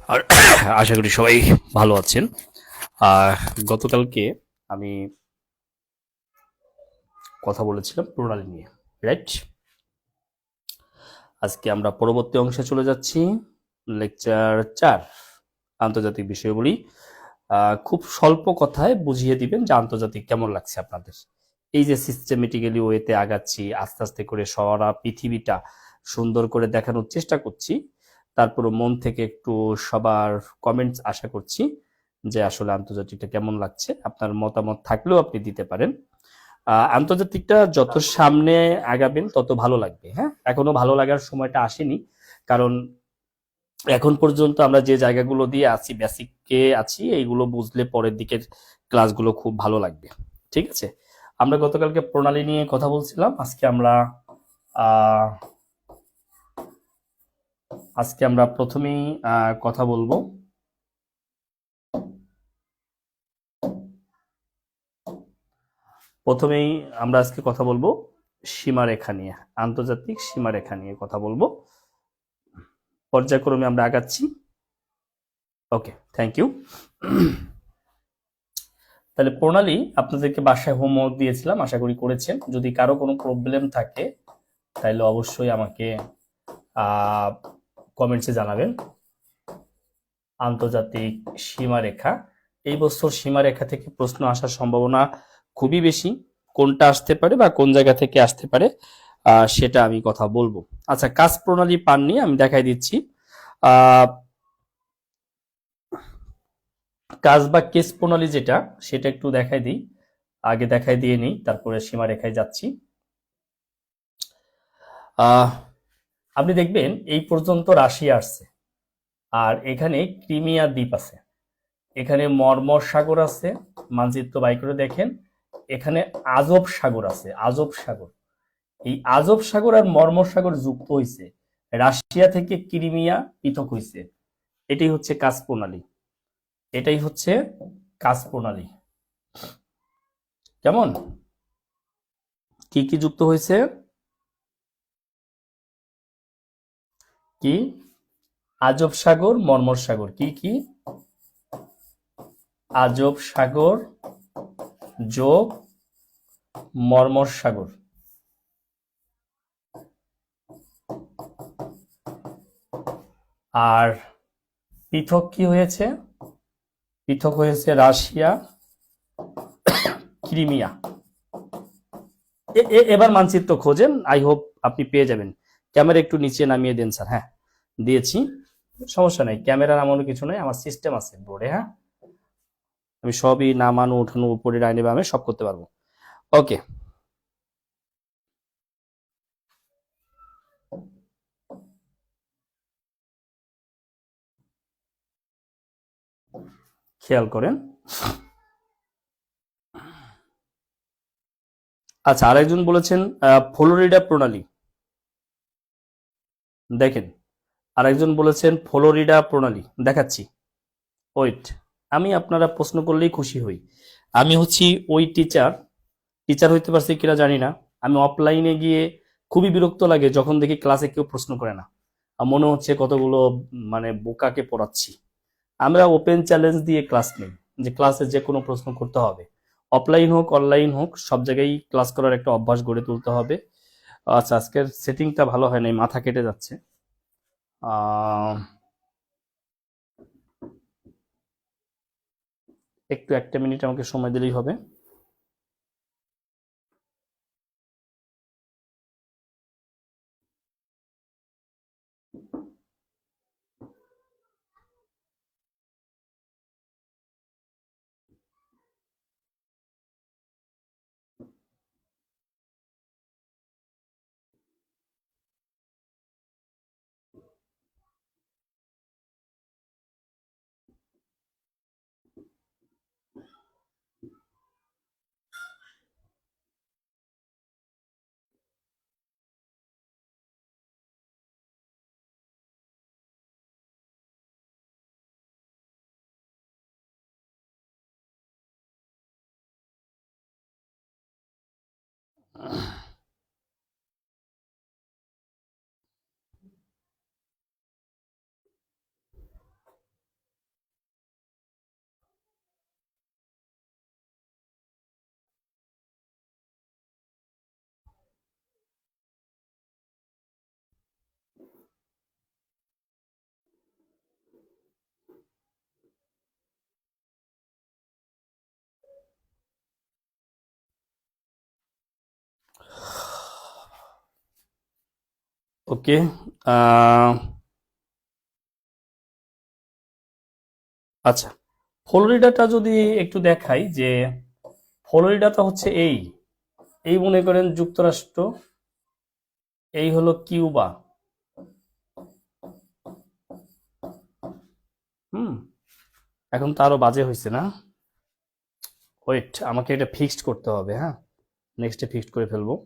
আর আশা করি সবাই ভালো আছেন। আর গতকালকে আমি কথা বলেছিলাম প্রণালী নিয়ে, রাইট? আজকে আমরা পরবর্তী অংশে চলে যাচ্ছি, লেকচার 4, আন্তর্জাতিক বিষয়গুলি। খুব স্বল্প কথায় বুঝিয়ে দিবেন যে আন্তর্জাতিক কেমন লাগছে আপনাদের। এই যে সিস্টেমেটিক্যালি ওয়েতে আগাচ্ছি, আস্তে আস্তে করে সারা পৃথিবীটা সুন্দর করে দেখানোর চেষ্টা করছি। তারপরে মন থেকে একটু সবার কমেন্টস আশা করছি যে আসলে আন্তর্জাতিকটা কেমন লাগছে। আপনার মতামত থাকলেও আপনি দিতে পারেন। আন্তর্জাতিকটা যত সামনে আগাবেন তত ভালো লাগবে। হ্যাঁ, এখনো ভালো লাগার সময়টা আসেনি, কারণ এখন পর্যন্ত আমরা যে জায়গাগুলো দিয়ে আছি, বেসিকে আছি, এইগুলো বুঝলে পরের দিকের ক্লাসগুলো খুব ভালো লাগবে। ঠিক আছে, আমরা গতকালকে প্রণালী নিয়ে কথা বলছিলাম। আহ, আজকে আমরা প্রথমেই কথা বলবো প্রথমেই আমরা আজকে কথা বলবো সীমারেখা নিয়ে, আন্তর্জাতিক সীমারেখা নিয়ে কথা বলবো। পর্যায়ক্রমে আমরা আগাচ্ছি। ওকে, থ্যাংক ইউ। তাহলে প্রণালী আপনাদেরকে বাসায় হোমওয়ার্ক দিয়েছিলাম, আশা করি করেছেন। যদি কারো কোনো প্রবলেম থাকে তাহলে অবশ্যই আমাকে কমেন্টসে জানাবেন। আন্তর্জাতিক সীমারেখা, এই বছর সীমারেখা থেকে প্রশ্ন আসার সম্ভাবনা খুবই বেশি। কোনটা আসতে পারে বা কোন জায়গা থেকে আসতে পারে সেটা আমি কথা বলবো। আচ্ছা, কাজ প্রণালী পাননি, আমি দেখাই দিচ্ছি। আহ কাজ বা কেস প্রণালী যেটা, সেটা একটু দেখাই দিই। আগে দেখাই দিয়ে নিই, তারপরে সীমারেখায় যাচ্ছি। আহ আপনি দেখবেন এই পর্যন্ত রাশিয়া আসছে, আর এখানে ক্রিমিয়া দ্বীপ আছে, এখানে মর্মর সাগর আছে, মানচিত্র বাই করে দেখেন। এখানে আজব সাগর আছে, আজব সাগর। এই আজব সাগর আর মর্মর সাগর যুক্ত হয়েছে, রাশিয়া থেকে ক্রিমিয়া পৃথক হয়েছে। এটাই হচ্ছে কাজ প্রণালী, এটাই হচ্ছে কাজ প্রণালী। কেমন, কি কি যুক্ত হয়েছে? কি? আজব সাগর, মর্মর সাগর। কি কি? আজব সাগর যোগ মর্মর সাগর। আর পৃথক কি হয়েছে? পৃথক হয়েছে রাশিয়া, ক্রিমিয়া। এবার মানচিত্র খোঁজেন, আই হোপ আপনি পেয়ে যাবেন। ক্যামেরা একটু নিচে নামিয়ে দেন স্যার। হ্যাঁ, দিয়েছি, সমস্যা নাই। ক্যামেরা নামানো কিছু নাই, আমার সিস্টেম আছে বোর্ডে। হ্যাঁ, আমি সবই নামানো উঠানো উপরে ডাইনে বামে সব করতে পারবো। ওকে, খেয়াল করেন। আচ্ছা, আরেকজন বলেছেন ফ্লোরিডা প্রণালী। দেখেন, আরেকজন বলেছেন ফ্লোরিডা প্রণালী, দেখাচ্ছি। ওয়েট, আমি আপনারা প্রশ্ন করলেই খুশি হই। আমি হচ্ছি ওই টিচার, টিচার হইতে পারছি কিনা জানি না। আমি অফলাইনে গিয়ে খুবই বিরক্ত লাগে যখন দেখি ক্লাসে কেউ প্রশ্ন করে না, মনে হচ্ছে কতগুলো মানে বোকাকে পড়াচ্ছি। আমরা ওপেন চ্যালেঞ্জ দিয়ে ক্লাস নেই, যে ক্লাসে যে কোনো প্রশ্ন করতে হবে, অফলাইন হোক অনলাইন হোক, সব জায়গায় ক্লাস করার একটা অভ্যাস গড়ে তুলতে হবে। আচ্ছা, আজকের সেটিংটা ভালো হয় নাই, মাথা কেটে যাচ্ছে। একটু একটা মিনিট আমাকে সময় দিলেই হবে। ওকে, আচ্ছা, ফ্লোরিডাটা যদি একটু দেখাই, যে ফ্লোরিডাটা হচ্ছে এই এই মনে করেন যুক্তরাষ্ট্র, এই হলো কিউবা। হুম, এখন তো আরো বাজে হয়েছে না? ওয়েট, আমাকে এটা ফিক্সড করতে হবে। হ্যাঁ, নেক্সটে ফিক্সড করে ফেলবো।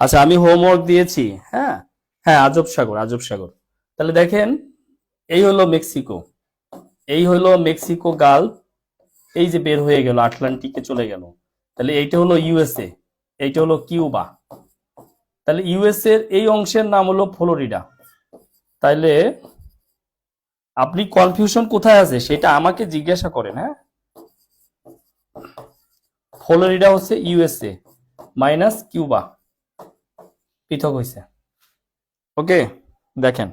আচ্ছা, আমি হোমওয়ার্ক দিয়েছি। হ্যাঁ, হ্যাঁ, আজব সাগর, আজব সাগর। তাহলে দেখেন, এই হলো মেক্সিকো, এই হলো মেক্সিকো গালফ, এই যে বের হয়ে গেল আটলান্টিকে চলে গেল। তাহলে এইটা হলো ইউএসএ, এইটা হলো কিউবা। তাহলে ইউএসএ এর এই অংশের নাম হলো ফ্লোরিডা। তাইলে আপনি কনফিউশন কোথায় আছে সেটা আমাকে জিজ্ঞাসা করেন। হ্যাঁ, ফ্লোরিডা হচ্ছে ইউএসএ মাইনাস কিউবা, পৃথক হয়েছে। ওকে, দেখেন,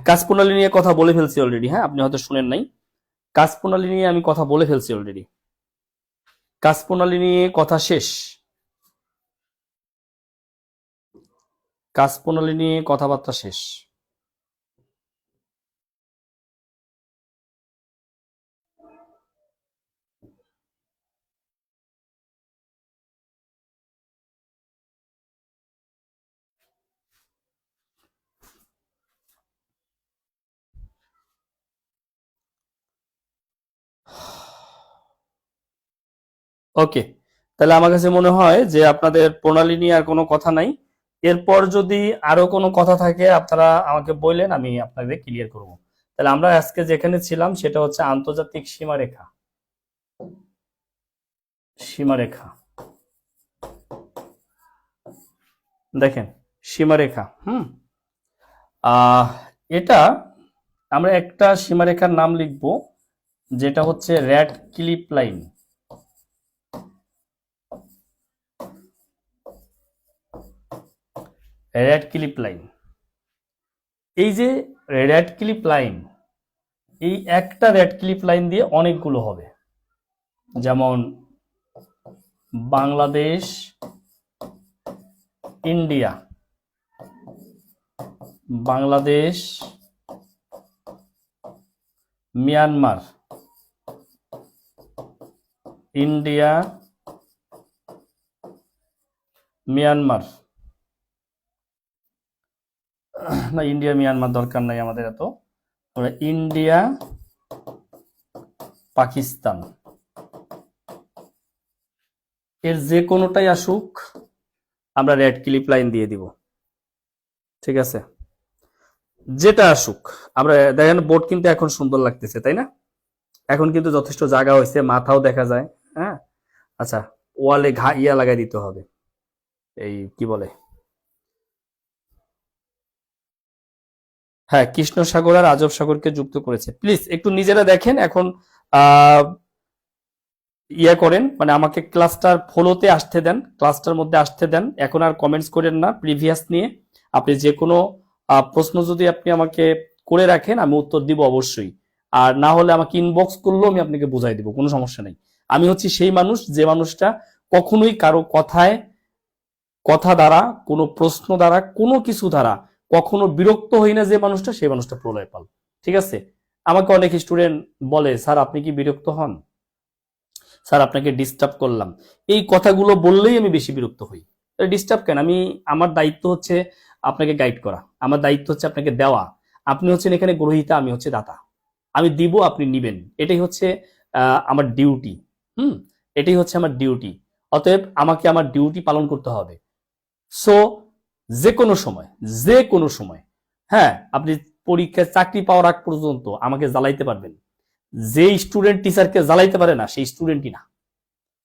কাজ প্রণালী নিয়ে কথা বলে ফেলছি অলরেডি। হ্যাঁ, আপনি হয়তো শুনেন নাই, কাজ প্রণালী নিয়ে আমি কথা বলে ফেলছি অলরেডি। কাজ প্রণালী নিয়ে কথা শেষ, কাজ প্রণালী নিয়ে কথাবার্তা শেষ। ওকে, তাহলে আমার কাছে মনে হয় যে আপনাদের প্রণালী নিয়ে আর কোনো কথা নাই। এরপর যদি আরো কোনো কথা থাকে আপনারা আমাকে বললেন, আমি আপনাদের ক্লিয়ার করব। তাহলে আমরা আজকে যেখানে ছিলাম সেটা হচ্ছে আন্তর্জাতিক সীমারেখা। সীমারেখা, দেখেন, সীমারেখা। আহ এটা আমরা একটা সীমারেখার নাম লিখব, যেটা হচ্ছে red clip line. Red clip line, এই যে রেড ক্লিপ লাইন, এই একটা রেড ক্লিপ লাইন দিয়ে অনেকগুলো হবে। যেমন Bangladesh, India, Bangladesh, Myanmar, India, Myanmar. না, ইন্ডিয়া মিয়ানমার দরকার নাই আমাদের এত। ইন্ডিয়া, পাকিস্তান, এর যে কোনোটাই আসুক আমরা রেড ক্লিপ লাইন দিয়ে দিব। ঠিক আছে, যেটা আসুক আমরা, দেখেন বোর্ড কিন্তু এখন সুন্দর লাগতেছে, তাই না? এখন কিন্তু যথেষ্ট জায়গা হয়েছে, মাথাও দেখা যায়। হ্যাঁ, আচ্ছা, ওয়ালে ইয়া লাগাই দিতে হবে, এই কি বলে, হ্যাঁ, কৃষ্ণ সাগর আর আজব সাগরকে যুক্ত করেছে। প্লিজ একটু নিজেরা দেখেন এখন। আহ ইয়ে করেন, মানে আমাকে ক্লাসটার ফলোতে আসতে দেন, ক্লাসটার মধ্যে আসতে দেন। এখন আর কমেন্টস করেন না প্রিভিয়াস নিয়ে। আপনি যে কোনো প্রশ্ন যদি আপনি আমাকে করে রাখেন, আমি উত্তর দিব অবশ্যই। আর না হলে আমাকে ইনবক্স করলেও আমি আপনাকে বুঝাই দিব, কোনো সমস্যা নেই। আমি হচ্ছি সেই মানুষ, যে মানুষটা কখনোই কারো কথা দ্বারা, কোনো প্রশ্ন দ্বারা, কোনো কিছু দ্বারা কখনো বিরক্ত হই না। যে মানুষটা, সেই মানুষটা প্রলয় পাল। ঠিক আছে, আমাকে অনেক স্টুডেন্ট বলে, স্যার আপনি কি বিরক্ত হন? স্যার আপনাকে ডিস্টার্ব করলাম, এই কথাগুলো বললেই আমি বেশি বিরক্ত হই। ডিস্টার্ব কেন? আমার দায়িত্ব হচ্ছে আপনাকে গাইড করা, আমার দায়িত্ব হচ্ছে আপনাকে দেওয়া। আপনি হচ্ছেন এখানে গ্রহীতা, আমি হচ্ছে দাতা। আমি দিব, আপনি নিবেন, এটাই হচ্ছে আমার ডিউটি। এটাই হচ্ছে আমার ডিউটি। অতএব আমাকে আমার ডিউটি পালন করতে হবে। সো যে কোনো সময়, যে কোনো সময়। হ্যাঁ, আপনি পরীক্ষায় চাকরি পাওয়ার আগ পর্যন্ত আমাকে জ্বালাইতে পারবেন। যে স্টুডেন্ট টিচারকে জ্বালাইতে পারে না সেই স্টুডেন্টই না,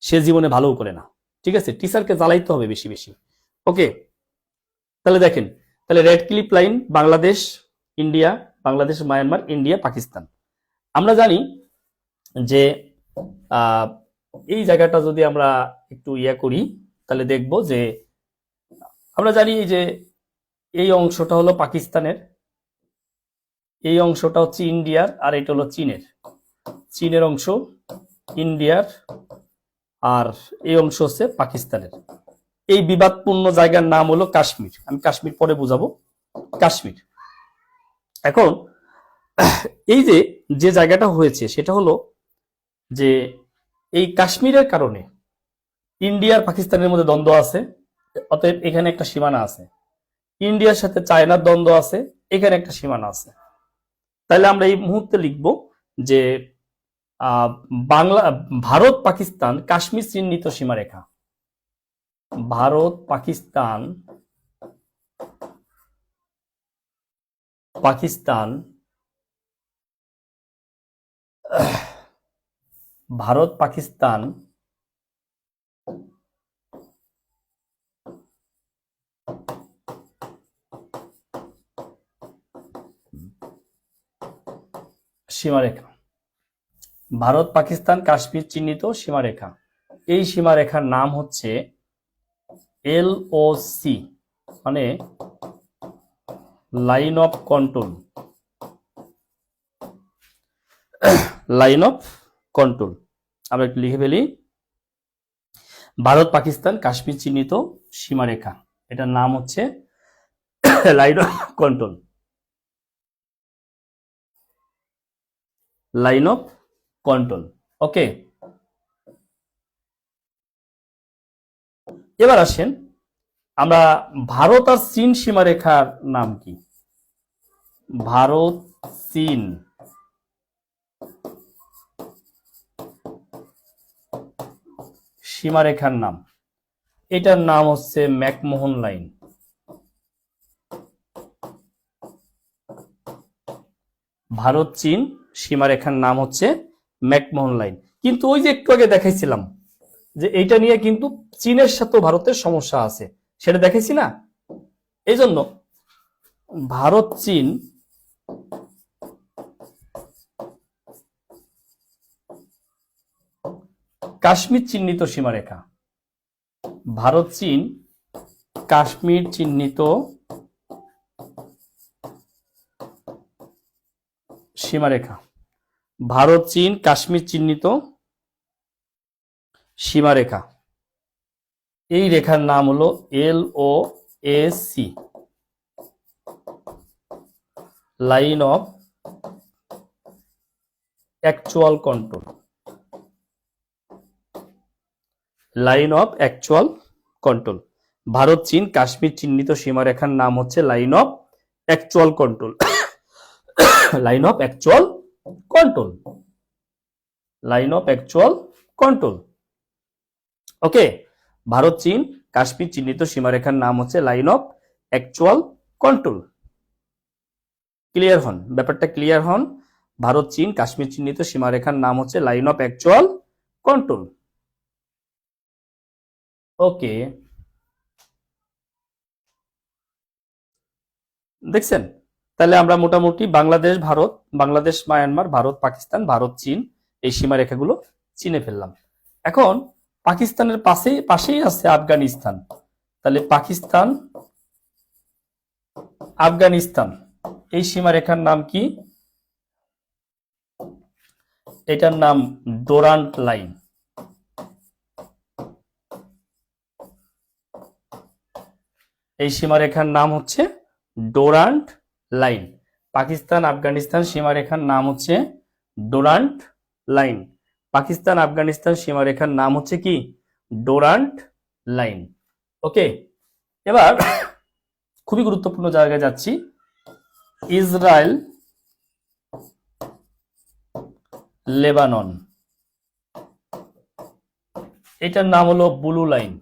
সে জীবনে ভালো করে না। ঠিক আছে, টিচারকে জ্বালাইতে হবে বেশি বেশি। ওকে, তাহলে দেখেন, তাহলে red clip line Bangladesh, India, Bangladesh, Myanmar, India, Pakistan. আমরা জানি যে এই জায়গাটা যদি আমরা একটু ইয়া করি তাহলে দেখব যে আমরা জানি যে এই অংশটা হলো পাকিস্তানের, এই অংশটা হচ্ছে ইন্ডিয়ার, আর এটা হলো চীনের। চীনের অংশ ইন্ডিয়ার, আর এই অংশ হচ্ছে পাকিস্তানের। এই বিবাদপূর্ণ জায়গার নাম হলো কাশ্মীর। আমি কাশ্মীর পরে বুঝাবো। কাশ্মীর। এখন এই যে যে জায়গাটা হয়েছে সেটা হলো যে এই কাশ্মীরের কারণে ইন্ডিয়ার পাকিস্তানের মধ্যে দ্বন্দ্ব আছে, অতএব এখানে একটা সীমানা আছে। ইন্ডিয়ার সাথে চায়নার দ্বন্দ্ব আছে, এখানে একটা সীমানা আছে। তাহলে আমরা এই মুহূর্তে লিখব যে বাংলা, ভারত পাকিস্তান কাশ্মীর চিহ্নিত সীমারেখা। ভারত পাকিস্তান, পাকিস্তান, ভারত পাকিস্তান সীমারেখা। ভারত পাকিস্তান কাশ্মীর চিহ্নিত সীমারেখা। এই সীমারেখার নাম হচ্ছে LOC, মানে line of control. Line of control আমরা একটু লিখে ফেলি। ভারত পাকিস্তান কাশ্মীর চিহ্নিত সীমারেখা, এটার নাম হচ্ছে line of control. Line of control. Okay, এবার আসেন আমরা ভারত আর চীন সীমারেখার নাম কি। ভারত চীন সীমারেখার নাম, এটার নাম হচ্ছে ম্যাকমোহন লাইন। ভারত চীন সীমারেখার নাম হচ্ছে ম্যাকমোহন লাইন। কিন্তু ওই যে একটু আগে দেখাইছিলাম যে এইটা নিয়ে কিন্তু চীনের সাথে ভারতের সমস্যা আছে, সেটা দেখাইছি না। এই জন্য ভারত চীন কাশ্মীর চিহ্নিত সীমারেখা। ভারত চীন কাশ্মীর চিহ্নিত সীমারেখা। ভারত চীন কাশ্মীর চিহ্নিত সীমারেখা, এই রেখার নাম হলো LOAC, line of actual control. Line of actual control. Bharat চীন কাশ্মীর চিহ্নিত সীমারেখার নাম হচ্ছে line of actual control. Line of actual control. Line of actual control. Okay, Bharat চীন কাশ্মীর চিহ্নিত সীমারেখার নাম হচ্ছে line of actual control. Clear হন, ব্যাপারটা ক্লিয়ার হন। ভারত চীন কাশ্মীর চিহ্নিত সীমারেখার নাম হচ্ছে লাইন অফ অ্যাকচুয়াল কন্ট্রোল। ওকে, দেখছেন? তাহলে আমরা মোটামুটি বাংলাদেশ ভারত, বাংলাদেশ মায়ানমার, ভারত পাকিস্তান, ভারত চীন, এই সীমারেখাগুলো চিনে ফেললাম। এখন পাকিস্তানের পাশেই আছে আফগানিস্তান। তাহলে পাকিস্তান আফগানিস্তান এই সীমারেখার নাম কি? এটার নাম ডোরান্ট লাইন। এই সীমারেখার নাম হচ্ছে ডোরান্ট লাইন। পাকিস্তান আফগানিস্তান সীমারেখার নাম হচ্ছে ডোরান্ট লাইন। পাকিস্তান আফগানিস্তান সীমারেখার নাম হচ্ছে কি? ডোরান্ট লাইন। ওকে, এবার খুবই গুরুত্বপূর্ণ জায়গায় যাচ্ছি। ইসরায়েল লেবানন, এটার নাম হলো ব্লু লাইন।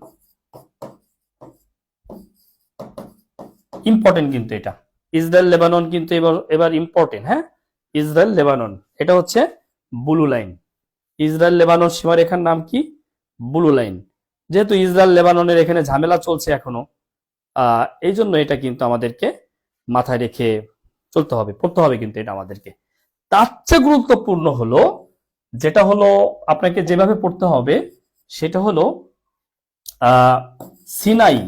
ইম্পর্টেন্ট কিন্তু এটা, ইসরায়েল লেবানন কিন্তু এবার এবার ইম্পর্টেন্ট। হ্যাঁ, ইসরায়েল লেবানন, এটা হচ্ছে ব্লু লাইন। ইসরায়েল লেবানন সীমারেখার নাম কি? Blue line. যেহেতু ইসরায়েল লেবাননের এখানে ঝামেলা চলছে এখনো, এই জন্য এটা কিন্তু আমাদেরকে মাথায় রেখে চলতে হবে, পড়তে হবে কিন্তু এটা আমাদেরকে। তার চেয়ে গুরুত্বপূর্ণ হলো, যেটা হলো আপনাকে যেভাবে পড়তে হবে সেটা হলো সিনাই,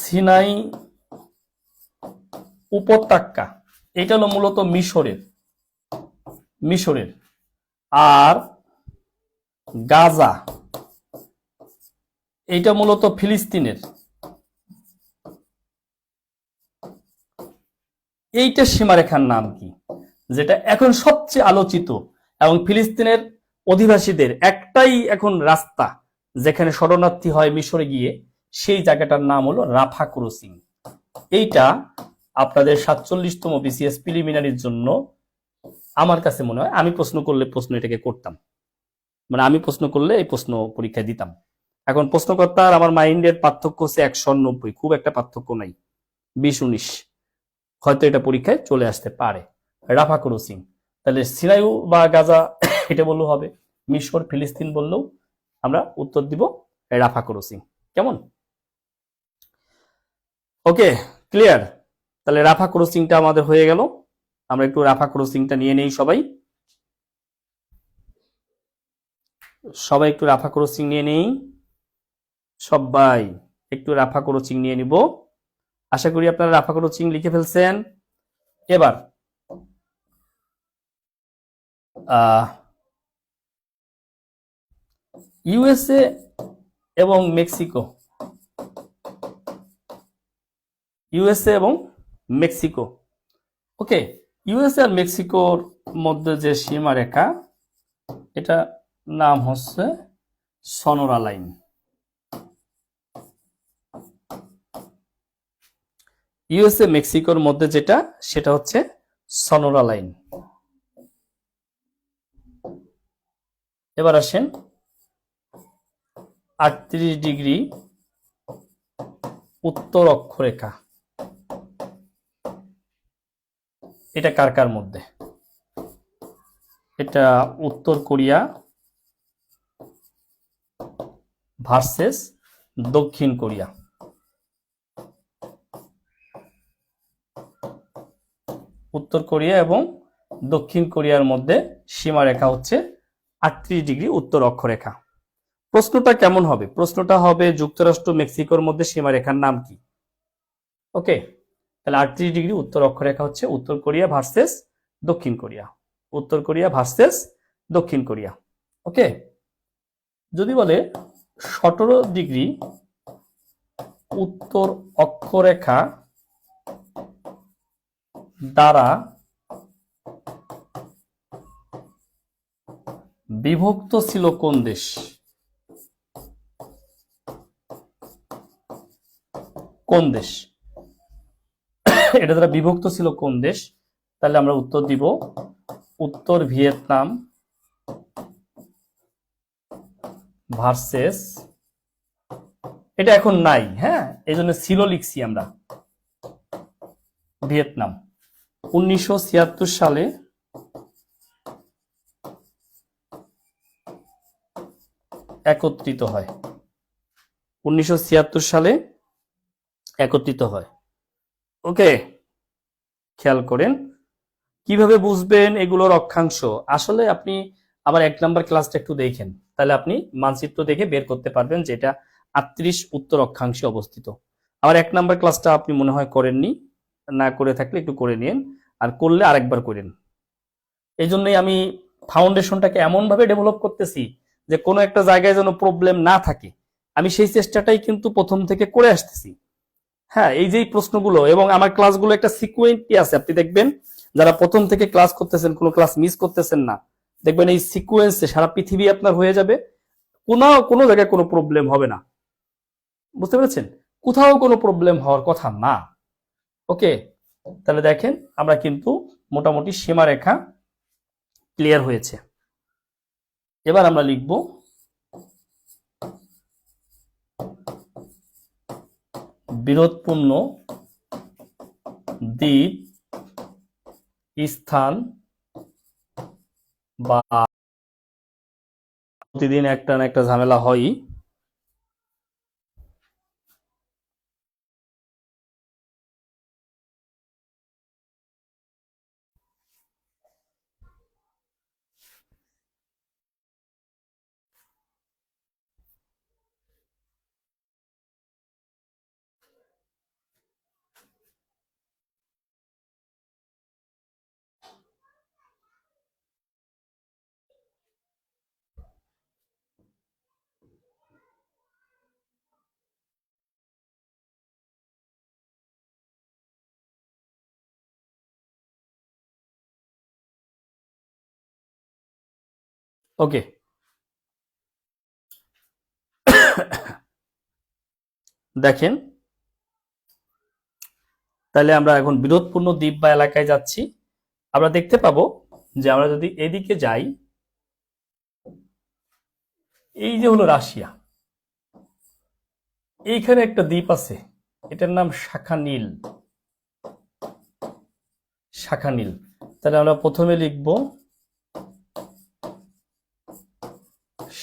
সিনাই উপত্যকা, এটা হলো মূলত মিশরের। আর গাজা, এটা মূলত ফিলিস্তিনের। এইটা সীমারেখার নাম কি, যেটা এখন সবচেয়ে আলোচিত, এবং ফিলিস্তিনের অধিবাসীদের একটাই এখন রাস্তা যেখানে শরণার্থী হয় মিশরে গিয়ে, সেই জায়গাটার নাম হলো রাফা ক্রসিং। এইটা আপনাদের 47তম বিসিএস প্রিলিমিনারির জন্য আমার কাছে মনে হয়, আমি প্রশ্ন করলে প্রশ্ন এটাকে করতাম, মানে আমি প্রশ্ন করলে এই প্রশ্ন পরীক্ষায় দিতাম। এখন প্রশ্নকর্তা আর আমার মাইন্ডের পার্থক্য হচ্ছে 190, খুব একটা পার্থক্য নাই, 20-19, হয়তো এটা পরীক্ষায় চলে আসতে পারে। রাফা ক্রসিং, তাহলে সিনাই বা গাজা এটা বললেও হবে, মিশর ফিলিস্তিন বললেও আমরা উত্তর দিব রাফা ক্রসিং। কেমন? ওকে, ক্লিয়ার? তাহলে রাফা ক্রসিংটা আমাদের হয়ে গেল। আমরা একটু রাফা ক্রসিংটা নিয়ে নেই, সবাই একটু রাফা ক্রসিং নিয়ে নেই, সবাই একটু রাফা ক্রসিং নিয়ে নিব। আশা করি আপনারা রাফা ক্রসিং লিখে ফেলছেন। এবার ইউএসএ এবং মেক্সিকো, ইউএসএ এবং মেক্সিকো, ওকে, ইউএসএ আর মেক্সিকোর মধ্যে যে সীমারেখা, এটা নাম হচ্ছে সনোরা লাইন। ইউএসএ মেক্সিকোর মধ্যে যেটা, সেটা হচ্ছে সনোরা লাইন। এবার আসেন 38 ডিগ্রি উত্তর অক্ষরেখা, এটা কার কার মধ্যে? এটা উত্তর কোরিয়া ভার্সেস দক্ষিণ কোরিয়া। উত্তর কোরিয়া এবং দক্ষিণ কোরিয়ার মধ্যে সীমারেখা হচ্ছে 38 ডিগ্রি উত্তর অক্ষরেখা। প্রশ্নটা কেমন হবে? প্রশ্নটা হবে যুক্তরাষ্ট্র মেক্সিকোর মধ্যে সীমারেখার নাম কি? ওকে, তাহলে 38 ডিগ্রি উত্তর অক্ষরেখা হচ্ছে উত্তর কোরিয়া ভার্সেস দক্ষিণ কোরিয়া, উত্তর কোরিয়া ভার্সেস দক্ষিণ কোরিয়া। ওকে, যদি বলে 17 ডিগ্রি উত্তর অক্ষরেখা দ্বারা বিভক্ত ছিল কোন দেশ? কোন দেশ এটা দ্বারা বিভক্ত ছিল কোন দেশ? তাহলে আমরা উত্তর দিব উত্তর ভিয়েতনাম ভার্সেস, এটা এখন নাই, হ্যাঁ, এই জন্য ছিল লিখছি আমরা, ভিয়েতনাম। 1976 সালে একত্রিত হয়, 1976 সালে একত্রিত হয়। ওকে, খেয়াল করেন কিভাবে বুঝবেন এগুলোর অক্ষাংশ। আসলে আপনি আবার 1 নাম্বার ক্লাসটা একটু দেখেন, তাহলে আপনি মানচিত্র দেখে বের করতে পারবেন যে এটা 38 উত্তর অক্ষাংশে অবস্থিত। আবার 1 নাম্বার ক্লাসটা আপনি মনে হয় করেননি, না করে থাকলে একটু করে নিন, আর করলে আরেকবার করেন। এই জন্যই আমি ফাউন্ডেশনটাকে এমন ভাবে ডেভেলপ করতেছি যে কোনো একটা জায়গায় যেন প্রবলেম না থাকে, আমি সেই চেষ্টাটাই কিন্তু প্রথম থেকে করে আসতেছি। হ্যাঁ, এই যে প্রশ্নগুলো এবং আমার ক্লাসগুলো একটা সিকুয়েন্সই আছে, আপনি দেখবেন যারা প্রথম থেকে ক্লাস করতেছেন, কোনো ক্লাস মিস করতেছেন না, দেখবেন এই সিকুয়েন্সে সারা পৃথিবী আপনার হয়ে যাবে, কোনো জায়গায় কোনো প্রবলেম হবে না। বুঝতে পেরেছেন? কোথাও কোনো প্রবলেম হওয়ার কথা না। ওকে, তাহলে দেখেন আমরা কিন্তু মোটামুটি সীমারেখা ক্লিয়ার হয়েছে। এবার আমরা লিখব বিরোধপূর্ণ দ্বীপ স্থান বা প্রতিদিন একটা না একটা ঝামেলা হয়। ওকে, দেখেন তাহলে আমরা এখন বিরোধপূর্ণ দ্বীপ বা এলাকায় যাচ্ছি। আমরা দেখতে পাবো যে আমরা যদি এদিকে যাই, এই যে হলো রাশিয়া, এইখানে একটা দ্বীপ আছে, এটার নাম শাখা নীল। শাখা নীল, তাহলে আমরা প্রথমে লিখব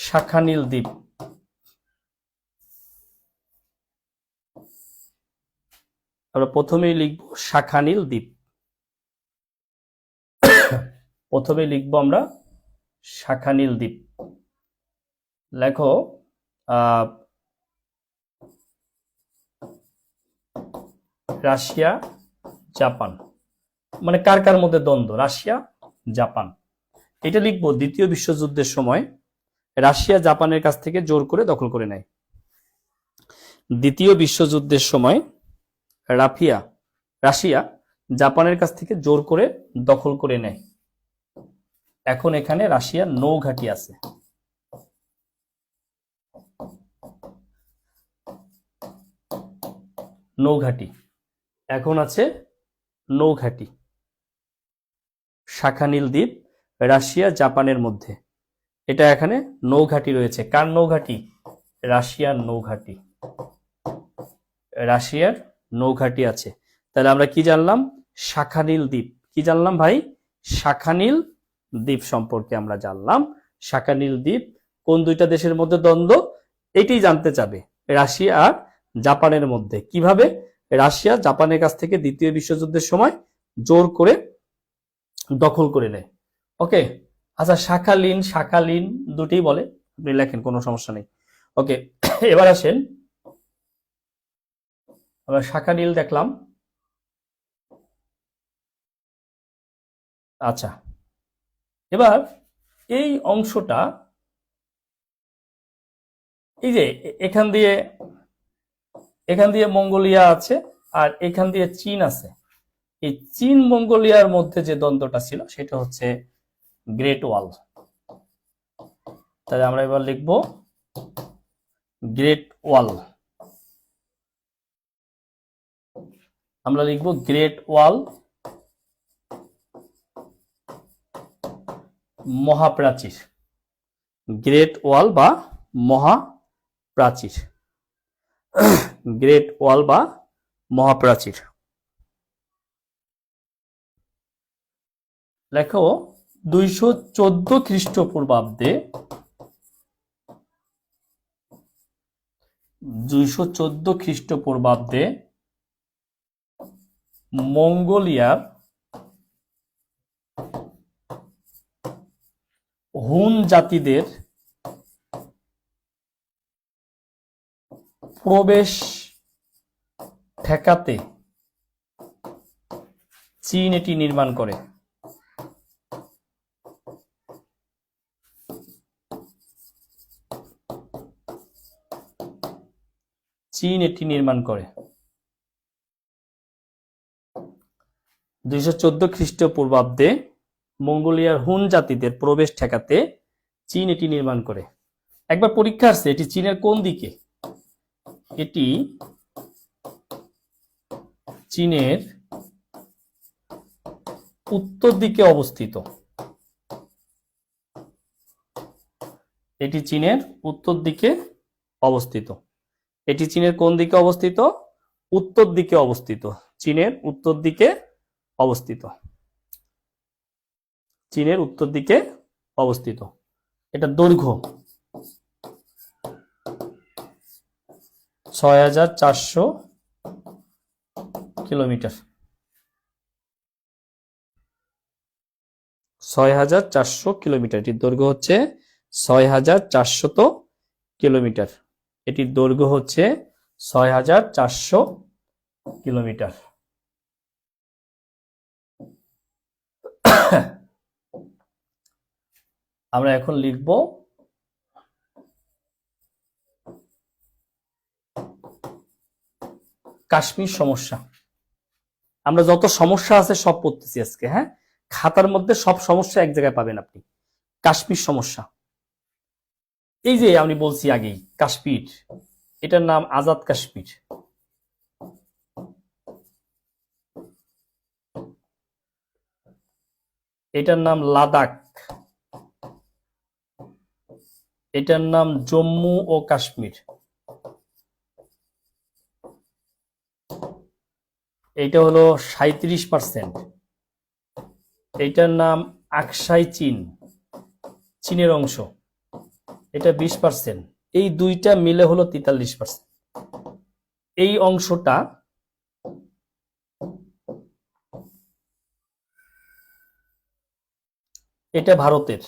শাখা নীল দ্বীপ। আমরা প্রথমেই লিখব শাখা নীল দ্বীপ। প্রথমে লিখব আমরা শাখা নীল দ্বীপ। লেখো রাশিয়া জাপান, মানে কার কার মধ্যে দ্বন্দ্ব, রাশিয়া জাপান। এটা লিখবো দ্বিতীয় বিশ্বযুদ্ধের সময় রাশিয়া জাপানের কাছ থেকে জোর করে দখল করে নেয়। দ্বিতীয় বিশ্বযুদ্ধের সময় রাশিয়া জাপানের কাছ থেকে জোর করে দখল করে নেয়। এখন এখানে রাশিয়ার নৌঘাঁটি আছে। নৌঘাঁটি এখন আছে, নৌঘাঁটি। শাখা নীল দ্বীপ রাশিয়া জাপানের মধ্যে, এটা এখানে নৌঘাঁটি রয়েছে। কার নৌঘাঁটি? রাশিয়ার নৌঘাঁটি। রাশিয়ার নৌঘাঁটি আছে। তাহলে আমরা কি জানলাম? শাখা নীল দ্বীপ। কি জানলাম ভাই? শাখা নীল দ্বীপ সম্পর্কে আমরা জানলাম। শাখা নীল দ্বীপ কোন দুইটা দেশের মধ্যে দ্বন্দ্ব, এটাই জানতে চাবে। রাশিয়া আর জাপানের মধ্যে। কিভাবে? রাশিয়া জাপানের কাছ থেকে দ্বিতীয় বিশ্বযুদ্ধের সময় জোর করে দখল করে নেয়। ওকে, আচ্ছা শাখালীন দুটি বলে, আপনি লেখেন, কোনো সমস্যা নেই। ওকে, এবার আসেন, আমরা শাখা নীল দেখলাম। আচ্ছা, এবার এই অংশটা, এই যে এখান দিয়ে মঙ্গোলিয়া আছে আর এখান দিয়ে চীন আছে। এই চীন মঙ্গোলিয়ার মধ্যে যে দ্বন্দ্বটা ছিল সেটা হচ্ছে গ্রেট ওয়াল। তাহলে আমরা এবার লিখব গ্রেট ওয়াল। আমরা লিখব গ্রেট ওয়াল, মহাপ্রাচীর। গ্রেট ওয়াল বা মহাপ্রাচীর। গ্রেট ওয়াল বা মহাপ্রাচীর। লেখো 214 খ্রিস্টপূর্বাব্দে, 214 খ্রিস্টপূর্বাব্দে মঙ্গোলিয়ার হুন জাতিদের প্রবেশ ঠেকাতে চীন এটি নির্মাণ করে। চীন এটি নির্মাণ করে 214 খ্রিস্টপূর্বাব্দে মঙ্গোলিয়ার হুন জাতিদের প্রবেশ ঠেকাতে চীন এটি নির্মাণ করে। একবার পরীক্ষা আসছে, এটি চীনের কোন দিকে? এটি চীনের উত্তর দিকে অবস্থিত। এটি চীনের উত্তর দিকে অবস্থিত। এটি চীনের কোন দিকে অবস্থিত? উত্তর দিকে অবস্থিত, চীনের উত্তর দিকে অবস্থিত, চীনের উত্তর দিকে অবস্থিত। এটা দৈর্ঘ্য ৬,৪০০ কিলোমিটার, ৬,৪০০ কিলোমিটার। এটির দৈর্ঘ্য হচ্ছে ৬,৪০০ কিলোমিটার। এটির দৈর্ঘ্য হচ্ছে ৬,৪০০ কিলোমিটার। আমরা এখন লিখব কাশ্মীর সমস্যা। আমরা যত সমস্যা আছে সব পড়তেছি আজকে, হ্যাঁ, খাতার মধ্যে সব সমস্যা এক জায়গায় পাবেন আপনি। কাশ্মীর সমস্যা, এই যে আমি বলছি আগেই, কাশ্মীর, এটার নাম আজাদ কাশ্মীর। এটার নাম লাদাখ, এটার নাম জম্মু ও কাশ্মীর, এইটা হলো 37%। এইটার নাম আকসাই চীন, চীনের অংশ, এটা 20%। এই দুইটা মিলে হলো 43%। এই অংশটা এটা ভারতের,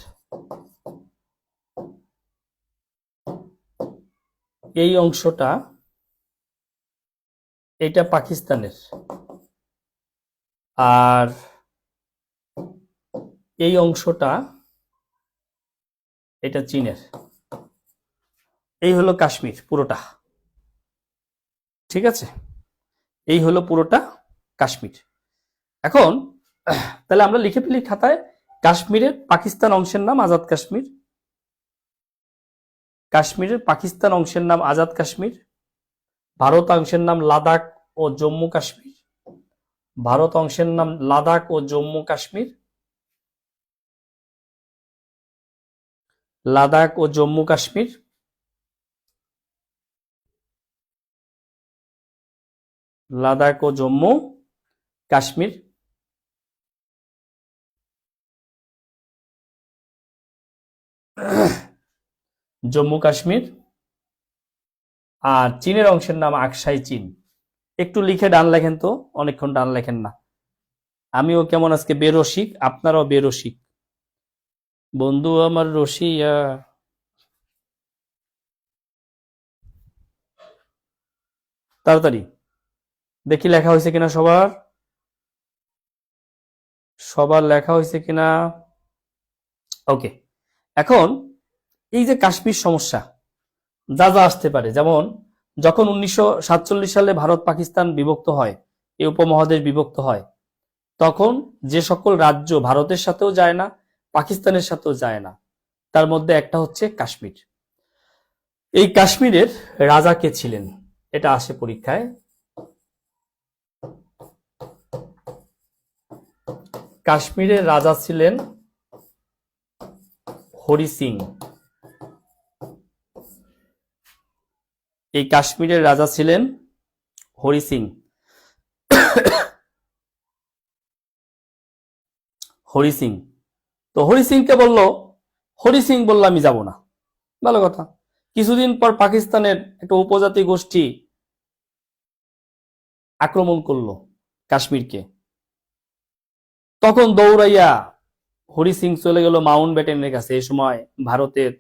এই অংশটা এটা পাকিস্তানের, আর এই অংশটা এটা চীনের। এই হলো কাশ্মীর পুরোটা, ঠিক আছে, এই হলো পুরোটা কাশ্মীর। এখন তাহলে আমরা লিখে ফেলি খাতায়, কাশ্মীরের পাকিস্তান অংশের নাম আজাদ কাশ্মীর, কাশ্মীরের পাকিস্তান অংশের নাম আজাদ কাশ্মীর, ভারত অংশের নাম লাদাখ ও জম্মু কাশ্মীর, ভারত অংশের নাম লাদাখ ও জম্মু কাশ্মীর, লাদাখ ও জম্মু কাশ্মীর, লাদাখ ও জম্মু কাশ্মীর, জম্মু কাশ্মীর, আর চীনের অংশের নাম আকসাই চীন। একটু লিখে ডান লেখেন তো, অনেকক্ষণ ডান লেখেন না। আমিও কেমন আজকে বেরসিক, আপনারাও বেরসিক, বন্ধু আমার রসিয়া। তাড়াতাড়ি দেখি লেখা হয়েছে কিনা, সবার সবার লেখা হয়েছে কিনা। ওকে, এখন এই যে কাশ্মীর সমস্যা যা যা আসতে পারে, যেমন যখন 1947 সালে ভারত পাকিস্তান বিভক্ত হয়, এই উপমহাদেশ বিভক্ত হয়, তখন যে সকল রাজ্য ভারতের সাথেও যায় না, পাকিস্তানের সাথেও যায় না, তার মধ্যে একটা হচ্ছে কাশ্মীর। এই কাশ্মীরের রাজা কে ছিলেন, এটা আসে পরীক্ষায়। কাশ্মীরের রাজা ছিলেন হরি সিং। এই কাশ্মীরের রাজা ছিলেন হরি সিং। হরি সিং, তো হরি সিংকে বলল, হরি সিং বলল আমি যাব না। ভালো কথা। কিছুদিন পর পাকিস্তানের একটা উপজাতি গোষ্ঠী আক্রমণ করলো কাশ্মীরকে, তখন দৌড়াইয়া হরি সিং চলে গেল মাউন্ট ব্যাটেনের কাছে। এই সময় ভারতের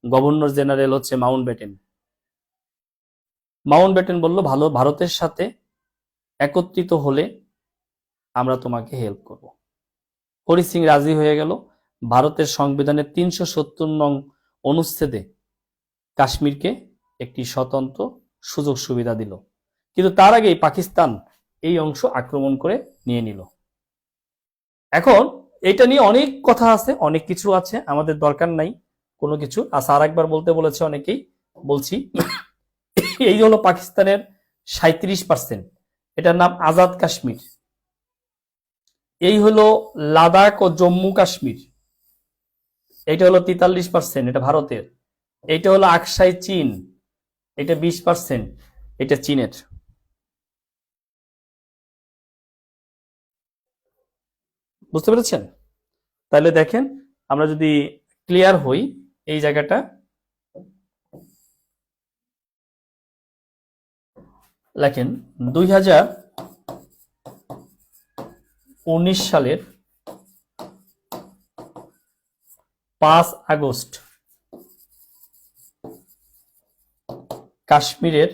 গভর্নর জেনারেল হচ্ছে মাউন্ট ব্যাটেন। মাউন্ট ব্যাটেন বলল, ভালো, ভারতের সাথে একত্রিত হলে আমরা তোমাকে হেল্প করব। হরি সিং রাজি হয়ে গেল। ভারতের সংবিধানের 370 নং অনুচ্ছেদে কাশ্মীরকে একটি স্বতন্ত্র সুযোগ সুবিধা দিল, কিন্তু তার আগেই পাকিস্তান এই অংশ আক্রমণ করে নিয়ে নিল। এখন এটা নিয়ে অনেক কথা আছে, অনেক কিছু আছে, আমাদের দরকার নাই কোনো কিছু। আচ্ছা, আর একবার বলতে বলেছে অনেকেই, বলছি। এই হলো পাকিস্তানের 37%, এটার নাম আজাদ কাশ্মীর। এই হলো লাদাখ ও জম্মু কাশ্মীর, এটা হলো 43%, এটা ভারতের। এটা হলো আকসাই চীন, এটা 20%, এটা চীনের। বুঝতে পেরেছেন? তাহলে দেখেন, আমরা যদি ক্লিয়ার হই, এই জায়গাটা লেখেন 2019 সালের 5 আগস্ট কাশ্মীরের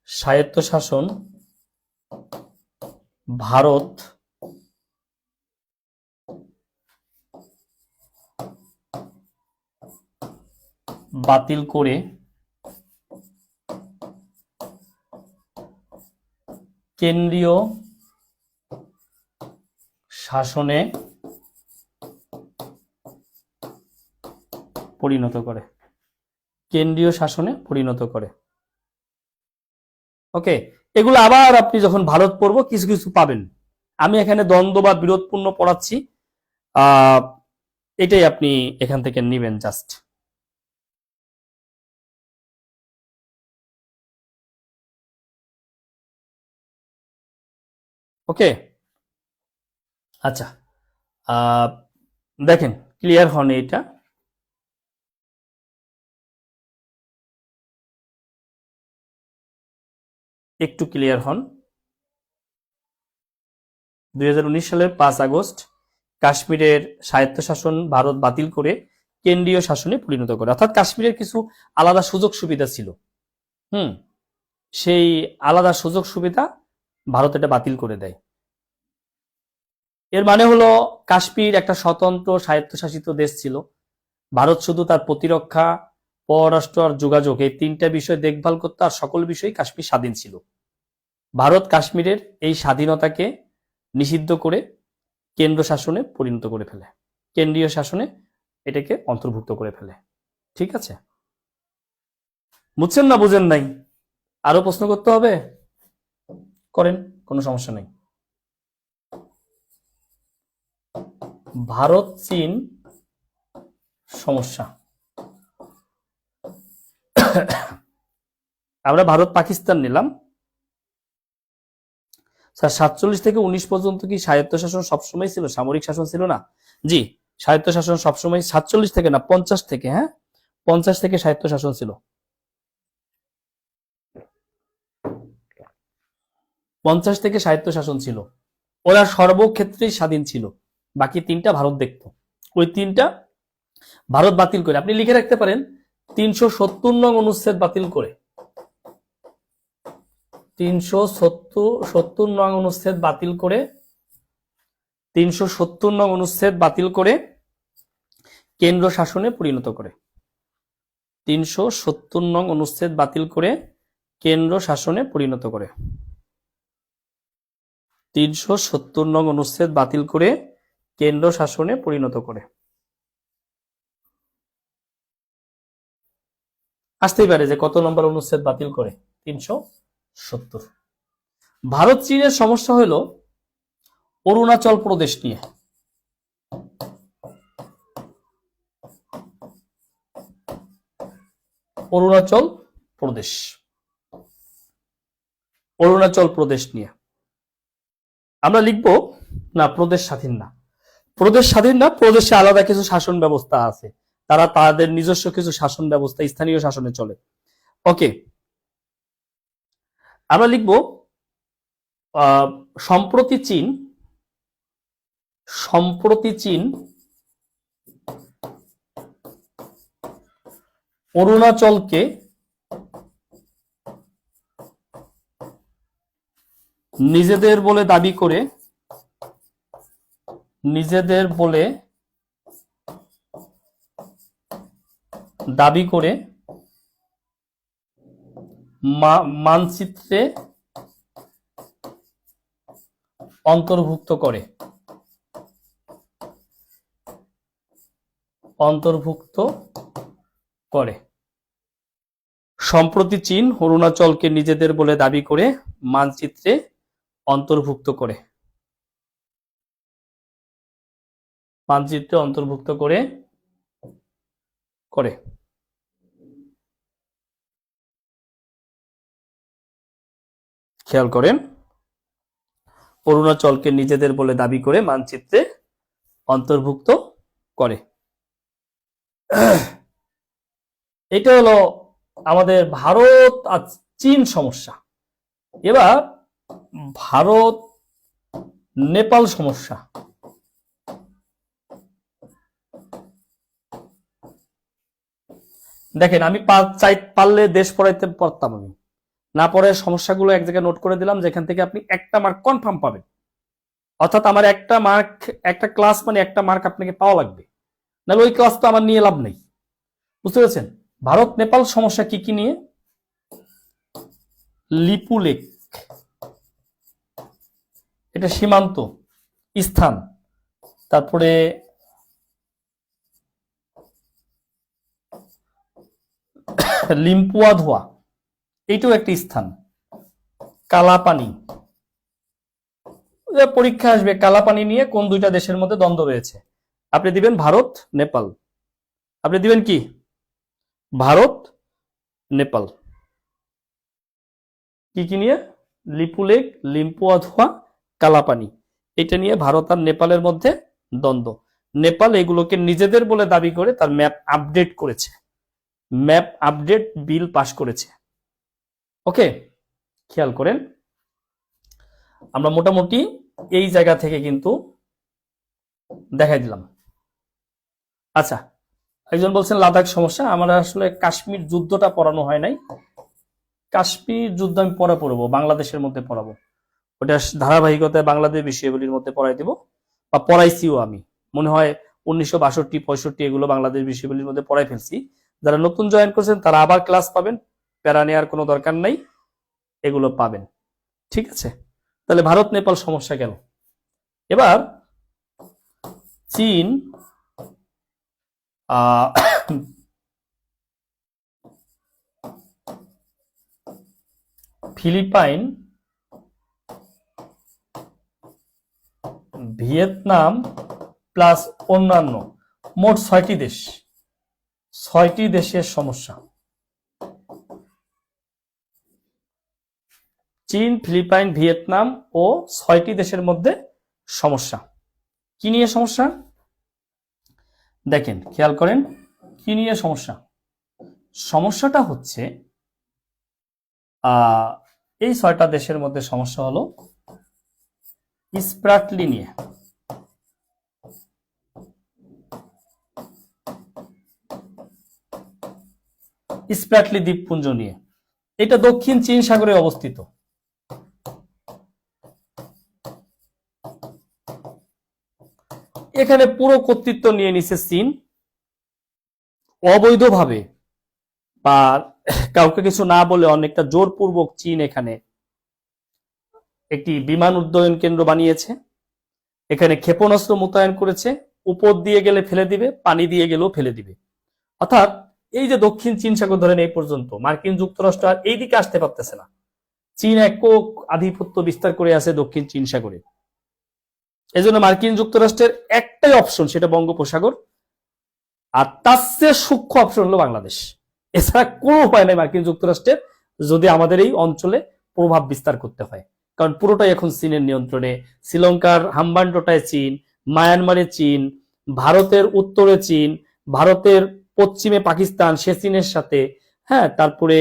স্বায়ত্তশাসন ভারত বাতিল করে কেন্দ্রীয় শাসনে পরিণত করে। কেন্দ্রীয় শাসনে পরিণত করে। ওকে, এগুলো আবার আপনি যখন ভারত পড়ব কিছু কিছু পাবেন। আমি এখানে দ্বন্দ্ব বা বিরোধপূর্ণ পড়াচ্ছি, এটাই আপনি এখান থেকে নেবেন জাস্ট। ওকে, আচ্ছা, দেখেন ক্লিয়ার হন, এটা একটু ক্লিয়ার হন। 2019 সালের 5 আগস্ট কাশ্মীরের স্বায়ত্তশাসন ভারত বাতিল করে কেন্দ্রীয় শাসনে পরিণত করে, অর্থাৎ কাশ্মীরের কিছু আলাদা সুযোগ সুবিধা ছিল, সেই আলাদা সুযোগ সুবিধা ভারত এটা বাতিল করে দেয়। এর মানে হলো কাশ্মীর একটা স্বতন্ত্র স্বায়ত্তশাসিত দেশ ছিল। ভারত শুধু তার প্রতিরক্ষা, পররাষ্ট্র আর যোগাযোগ এই 3টা বিষয় দেখভাল করত, আর সকল বিষয়ে কাশ্মীর স্বাধীন ছিল। ভারত কাশ্মীরের এই স্বাধীনতাকে নিষিদ্ধ করে কেন্দ্র শাসনে পরিণত করে ফেলে, কেন্দ্রীয় শাসনে এটাকে অন্তর্ভুক্ত করে ফেলে। ঠিক আছে, বুঝছেন না বুঝেন নাই? আরো প্রশ্ন করতে হবে, করেন, কোনো সমস্যা নেই। ভারত চীন সমস্যা। আমরা ভারত পাকিস্তান নিলাম। স্যার 47 থেকে 19 পর্যন্ত কি স্বায়ত্তশাসন সবসময় ছিল, সামরিক শাসন ছিল না? জি, স্বায়ত্তশাসন সবসময় 47 থেকে না, 50 থেকে, 50 থেকে স্বায়ত্তশাসন ছিল। 50 থেকে স্বায়ত্তশাসন ছিল, ওরা সর্বক্ষেত্রেই স্বাধীন ছিল। বাকি 3টা ভারত দেখতো, ওই 3টা ভারত বাতিল করে, আপনি লিখে রাখতে পারেন 370 নং অনুচ্ছেদ বাতিল করে, 370 নং অনুচ্ছেদ বাতিল করে, 370 নং অনুচ্ছেদ বাতিল করে কেন্দ্র শাসনে পরিণত করে। 370 নং অনুচ্ছেদ বাতিল করে কেন্দ্র শাসনে পরিণত করে। 370 নং অনুচ্ছেদ বাতিল করে কেন্দ্র শাসনে পরিণত করে। আসতেই পারে যে কত নম্বর অনুচ্ছেদ বাতিল করে? 370। ভারত চীনের সমস্যা হলো অরুণাচল প্রদেশ নিয়ে। অরুণাচল প্রদেশ, অরুণাচল প্রদেশ নিয়ে আমরা লিখব না, প্রদেশ স্বাধীন না, প্রদেশ স্বাধীন না, প্রদেশে আলাদা কিছু শাসন ব্যবস্থা আছে, তারা তাদের নিজস্ব কিছু শাসন ব্যবস্থা স্থানীয় শাসনে চলে। ওকে, আমরা লিখব সম্প্রতি চীন অরুণাচলকে নিজেদের বলে দাবি করে মানচিত্রে অন্তর্ভুক্ত করে। সম্প্রতি চীন অরুণাচলকে নিজেদের বলে দাবি করে মানচিত্রে অন্তর্ভুক্ত করে। খেয়াল করেন, অরুণাচলকে নিজেদের বলে দাবি করে মানচিত্রে অন্তর্ভুক্ত করে। এটা হলো আমাদের ভারত আর চীন সমস্যা। এবার ভারত নেপাল সমস্যা। দেখেন, আমি পারলে দেশ পড়াইতে পারতাম, আমি না পড়ে সমস্যাগুলো এক জায়গায় নোট করে দিলাম, যেখান থেকে আপনি একটা মার্ক কনফার্ম পাবেন। অর্থাৎ আমার একটা মার্ক, একটা ক্লাস মানে একটা মার্ক আপনাকে পাওয়া লাগবে, নাহলে ওই ক্লাস তো আমার নিয়ে লাভ নেই। বুঝতে পেরেছেন? ভারত নেপাল সমস্যা কি কি নিয়ে? লিপু লেক, এটা সীমান্ত স্থান। তারপরে লিম্পুয়া ধোয়া, এইটাও একটি স্থান। কালাপানি, পরীক্ষা আসবে কালাপানি নিয়ে কোন দুইটা দেশের মধ্যে দ্বন্দ্ব রয়েছে, আপনি দিবেন ভারত নেপাল। আপনি দিবেন কি? ভারত নেপাল। কি কি নিয়ে? লিপু লেক, লিম্পুয়া ধোয়া, কালাপানি। এটা নিয়ে ভারত আর নেপালের মধ্যে দ্বন্দ্ব। নেপাল এগুলোকে নিজেদের বলে দাবি করে তার ম্যাপ আপডেট করেছে, ম্যাপ আপডেট বিল পাস করেছে। ওকে, খেয়াল করেন, আমরা মোটামুটি এই জায়গা থেকে কিন্তু দেখাই দিলাম। আচ্ছা, একজন বলছেন লাদাখ সমস্যা, আমার আসলে কাশ্মীর যুদ্ধটা পড়ানো হয় নাই। কাশ্মীর যুদ্ধ আমি পরে পড়বো, বাংলাদেশের মধ্যে পড়াবো, ওটা ধারাবাহিকতায় বাংলাদেশ বিষয়াবলীর মধ্যে পড়াই দেবো, বা পড়াইছিও আমি মনে হয় 1962-65 এগুলো বাংলাদেশ বিষয়াবলীর মধ্যে পড়াই ফেলছি। যারা নতুন জয়েন করছেন তারা আবার ক্লাস পাবেন, প্যারা নেওয়ার কোনো দরকার নাই, এগুলো পাবেন। ঠিক আছে, তাহলে ভারত নেপাল সমস্যা গেল। এবার চীন ফিলিপাইন, ভিয়েতনাম প্লাস অন্যান্য মোট 6টি দেশ, 6টি দেশের সমস্যা। চীন, ফিলিপাইন, ভিয়েতনাম ও 6টি দেশের মধ্যে সমস্যা। কি নিয়ে সমস্যা? দেখেন, খেয়াল করেন, কি নিয়ে সমস্যা? সমস্যাটা হচ্ছে এই 6টা দেশের মধ্যে সমস্যা হলো স্প্রাটলি নিয়ে। স্প্রাটলি দ্বীপপুঞ্জ নিয়ে। এটা দক্ষিণ চীন সাগরে অবস্থিত। এখানে পুরো কর্তৃত্ব নিয়ে নিছে চীন অবৈধভাবে, বা কাউকে কিছু না বলে অনেকটা জোরপূর্বক চীন এখানে একটি বিমান উড্ডয়ন কেন্দ্র বানিয়েছে, এখানে ক্ষেপণাস্ত্র মোতায়েন করেছে, উপর দিয়ে গেলে ফেলে দিবে, পানি দিয়ে গেলেও ফেলে দিবে। অর্থাৎ এই যে দক্ষিণ চীন সাগর ধরেন এই পর্যন্ত মার্কিন যুক্তরাষ্ট্র আর এইদিকে আসতে পারতেছে না, চীন একক আধিপত্য বিস্তার করে আছে দক্ষিণ চীন সাগরে। এজন্য মার্কিন যুক্তরাষ্ট্রের একটাই অপশন, সেটা বঙ্গোপসাগর, আর তার চেয়ে সূক্ষ্ম অপশন হলো বাংলাদেশ। এছাড়া কোনো উপায় নাই মার্কিন যুক্তরাষ্ট্রের, যদি আমাদের এই অঞ্চলে প্রভাব বিস্তার করতে হয়, কারণ পুরোটাই এখন চীনের নিয়ন্ত্রণে। শ্রীলঙ্কার হাম্বানটোটায় চীন, মায়ানমারে চীন, ভারতের উত্তরে চীন, ভারতের পশ্চিমে পাকিস্তান, সে চীনের সাথে, হ্যাঁ, তারপরে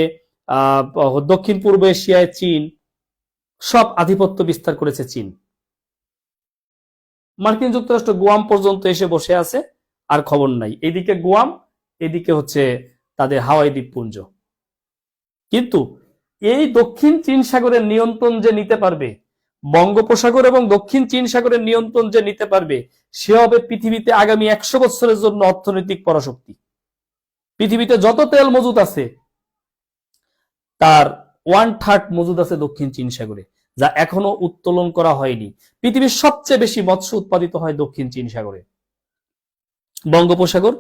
দক্ষিণ পূর্ব এশিয়ায় চীন, সব আধিপত্য বিস্তার করেছে চীন। মার্কিন যুক্তরাষ্ট্র গুয়াম পর্যন্ত এসে বসে আছে, আর খবর নাই। এদিকে গুয়াম, এদিকে হচ্ছে তাদের হাওয়াই দ্বীপপুঞ্জ। কিন্তু এই দক্ষিণ চীন সাগরের নিয়ন্ত্রণ যে নিতে পারবে, বঙ্গোপসাগর এবং দক্ষিণ চীন সাগরের নিয়ন্ত্রণ যে নিতে পারবে, সে হবে পৃথিবীতে আগামী 100 বছরের জন্য অর্থনৈতিক পরাশক্তি। পৃথিবীতে যত তেল মজুদ আছে তার 1/3 মজুদ আছে দক্ষিণ চীন সাগরে, যা এখনো উত্তোলন করা হয়নি। পৃথিবীর সবচেয়ে বেশি মৎস্য উৎপাদিত হয় দক্ষিণ চীন সাগরে। বঙ্গোপসাগর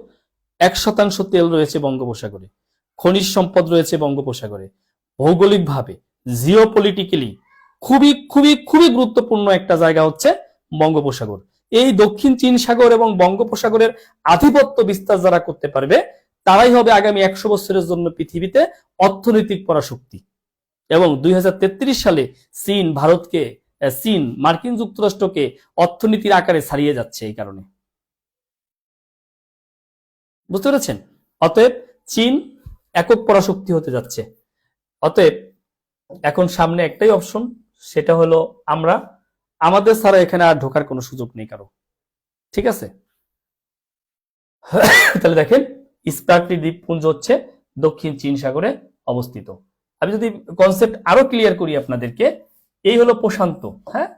1% তেল রয়েছে বঙ্গোপসাগরে, খনিজ সম্পদ রয়েছে বঙ্গোপসাগরে। ভৌগোলিকভাবে, জিওপলিটিক্যালি খুবই খুবই খুবই গুরুত্বপূর্ণ একটা জায়গা হচ্ছে বঙ্গোপসাগর। এই দক্ষিণ চীন সাগর এবং বঙ্গোপসাগরের আধিপত্য বিস্তার যারা করতে পারবে, তারাই হবে আগামী 100 বছরের জন্য পৃথিবীতে অর্থনৈতিক পরাশক্তি। এবং 2033 সালে চীন মার্কিন যুক্তরাষ্ট্রকে অর্থনীতির আকারে ছাড়িয়ে যাচ্ছে। এই কারণে বুঝতে পেরেছেন? অতএব চীন একক পরাশক্তি হতে যাচ্ছে। অতএব এখন সামনে একটাই অপশন, সেটা হলো আমাদের ছাড়া এখানে আর ঢোকার কোনো সুযোগ নেই কারো। ঠিক আছে? তাহলে দেখেন, স্প্রাটলি দ্বীপপুঞ্জ হচ্ছে দক্ষিণ চীন সাগরে অবস্থিত। আমি যদি কনসেপ্ট আরো ক্লিয়ার করি আপনাদেরকে, এই হলো প্রশান্ত, হ্যাঁ,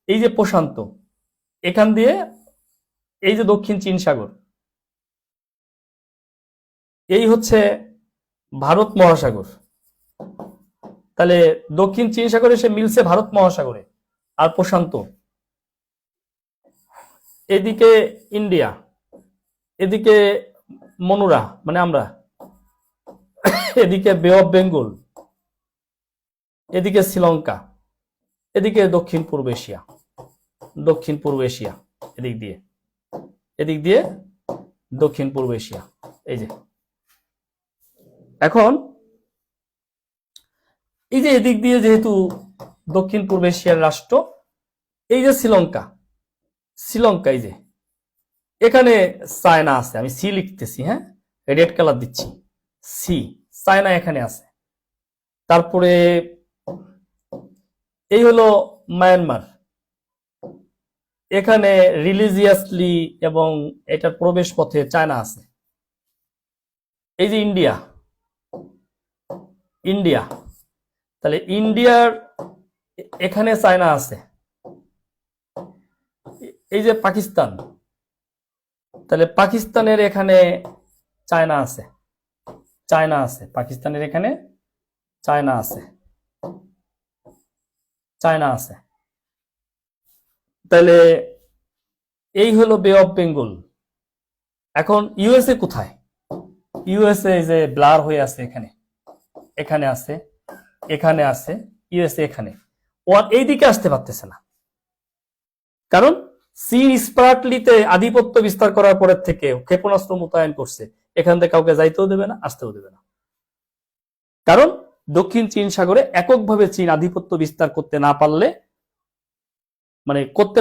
এই যে প্রশান্ত, এখান দিয়ে এই যে দক্ষিণ চীন সাগর, এই হচ্ছে ভারত মহাসাগর। তাহলে দক্ষিণ চীন সাগরে এসে মিলছে ভারত মহাসাগরে আর প্রশান্ত। এদিকে ইন্ডিয়া, এদিকে মনুরা মানে আমরা, এদিকে বে অফ বেঙ্গল, এদিকে শ্রীলঙ্কা, এদিকে দক্ষিণ পূর্ব এশিয়া, এদিক দিয়ে দক্ষিণ পূর্ব এশিয়া। এই যে এখন এই যে এদিক দিয়ে যেহেতু দক্ষিণ পূর্ব এশিয়ার রাষ্ট্র, এই যে শ্রীলঙ্কা, এই যে এখানে চায়না আছে, আমি সি লিখতেছি, হ্যাঁ, রেড কালার দিচ্ছি, সি, চায়না এখানে আছে। তারপরে এই হলো মায়ানমার, এখানে রিলিজিয়াসলি এবং এটার প্রবেশ পথে চায়না আছে। এই যে ইন্ডিয়া, তাহলে ইন্ডিয়ার এখানে চায়না আছে। এই যে পাকিস্তান, তাহলে পাকিস্তানের এখানে চায়না আছে, পাকিস্তানের এখানে চায়না আছে। তাহলে এই হলো বে অফ বেঙ্গল। এখন ইউএসএ কোথায়? ইউএসএ যে ব্লার হয়ে আছে, এখানে আছে ইউএসএ, এখানে ও আর এইদিকে আসতে পারতেছে না, কারণ চীন স্পার্টলিতে আধিপত্য বিস্তার করার পরের থেকে ক্ষেপণাস্ত্র মোতায়েন করছে, এখান থেকে কাউকে যাইতেও দেবে না, আসতেও দেবে না। কারণ দক্ষিণ চীন সাগরে এককভাবে চীন আধিপত্য বিস্তার করতে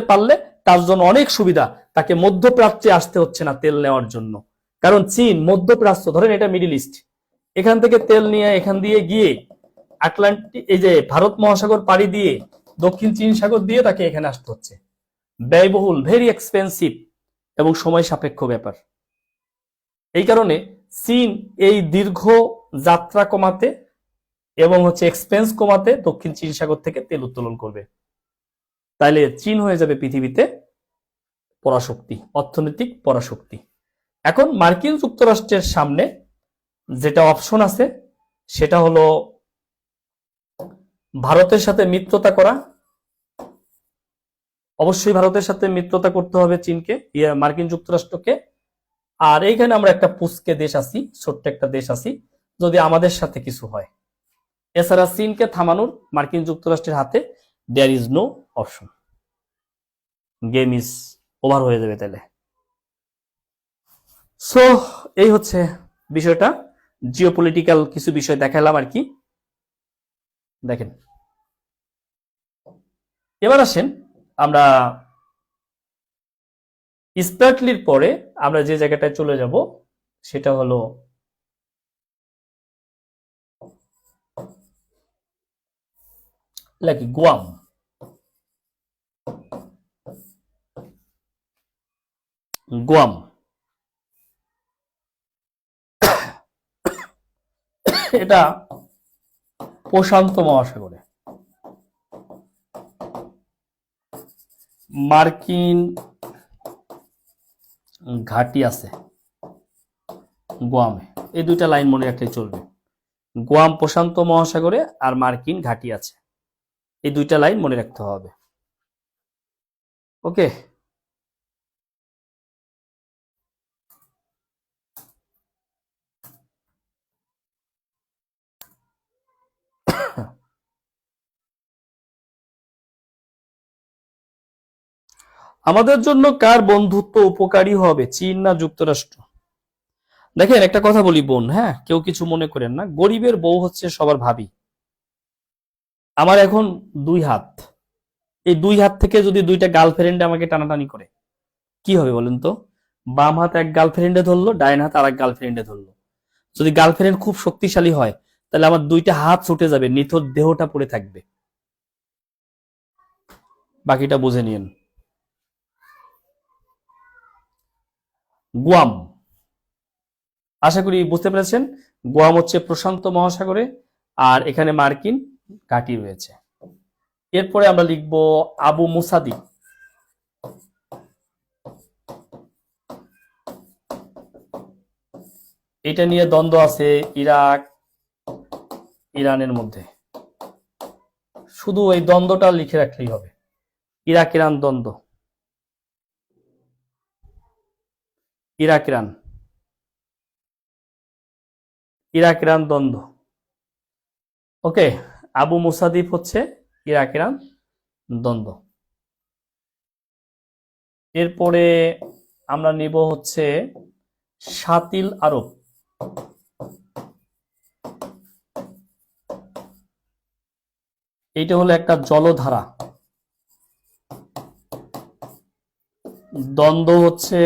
পারলে তার জন্য অনেক সুবিধা, তাকে মধ্যপ্রাচ্যে আসতে হচ্ছে না তেল নেওয়ার জন্য। কারণ চীন মধ্যপ্রাচ্য, ধরেন এটা মিডল ইস্ট, এখান থেকে তেল নিয়ে এখান দিয়ে গিয়ে আটলান্টিক, এই যে ভারত মহাসাগর পাড়ি দিয়ে দক্ষিণ চীন সাগর দিয়ে তাকে এখানে আসতে হচ্ছে। ব্যয়বহুল, ভেরি এক্সপেন্সিভ এবং সময় সাপেক্ষ ব্যাপার। এই কারণে চীন এই দীর্ঘ যাত্রা কমাতে এবং এক্সপেন্স কমাতে দক্ষিণ চীন সাগর থেকে তেল উত্তোলন করবে। তাইলে চীন হয়ে যাবে পৃথিবীতে পরাশক্তি, অর্থনৈতিক পরাশক্তি। এখন মার্কিন যুক্তরাষ্ট্রের সামনে যেটা অপশন আছে সেটা হলো ভারতের সাথে মিত্রতা করা। অবশ্যই ভারতের সাথে মিত্রতা করতে হবে চীনকে, মার্কিন যুক্তরাষ্ট্রকে। আর এইখানে আমরা একটা পুচকে দেশ আছি, ছোট্ট একটা দেশ আছি, যদি আমাদের সাথে কিছু হয়। এছাড়া চীনকে থামানোর মার্কিন যুক্তরাষ্ট্রের হাতে there is no option, game is over হয়ে যাবে তাহলে। সো এই হচ্ছে বিষয়টা, জিওপলিটিক্যাল কিছু বিষয় দেখালাম আর কি। দেখেন, এবার আসেন আমরা স্প্রাটলির পরে আমরা যে জায়গাটায় চলে যাব সেটা হলো গুয়াম। এটা প্রশান্ত মহাসাগরে মার্কিন ঘাঁটি আছে গুয়ামে। এই দুইটা লাইন মনে রাখলে চলবে। গুয়াম প্রশান্ত মহাসাগরে আর মার্কিন ঘাঁটি আছে, এই দুইটা লাইন মনে রাখতে হবে। ওকে, আমাদের জন্য কার বন্ধুত্ব উপকারী হবে, চীন না যুক্তরাষ্ট্র? দেখেন একটা কথা বলি বোন, হ্যাঁ, কেউ কিছু মনে করেন না, গরিবের বউ হচ্ছে সবার ভাবি। আমার এখন 2 হাত, এই 2 হাত থেকে যদি 2টা গার্লফ্রেন্ড আমাকে টানাটানি করে কি হবে বলেন তো? বাম হাত এক গার্লফ্রেন্ডে ধরলো, ডাইন হাত আর এক গার্লফ্রেন্ডে ধরলো। যদি গার্লফ্রেন্ড খুব শক্তিশালী হয় তাহলে আমার 2টা হাত ছুটে যাবে, নিথর দেহটা পড়ে থাকবে। বাকিটা বুঝে নিন। গুয়াম, আশা করি বুঝতে পেরেছেন। গুয়াম হচ্ছে প্রশান্ত মহাসাগরে, আর এখানে মার্কিন ঘাঁটি রয়েছে। এরপরে আমরা লিখব আবু মুসাদি। এটা নিয়ে দ্বন্দ্ব আছে ইরাক ইরানের মধ্যে, শুধু এই দ্বন্দ্বটা লিখে রাখলেই হবে। ইরাক ইরান দ্বন্দ্ব, ইরাক ইরান, ইরাক ইরান দ্বন্দ্ব। ওকে, আবু মুসাদিব হচ্ছে ইরাক ইরান দ্বন্দ্ব। এরপরে আমরা নিব হচ্ছে শাতিল আরব। এইটা হলো একটা জলধারা, দ্বন্দ্ব হচ্ছে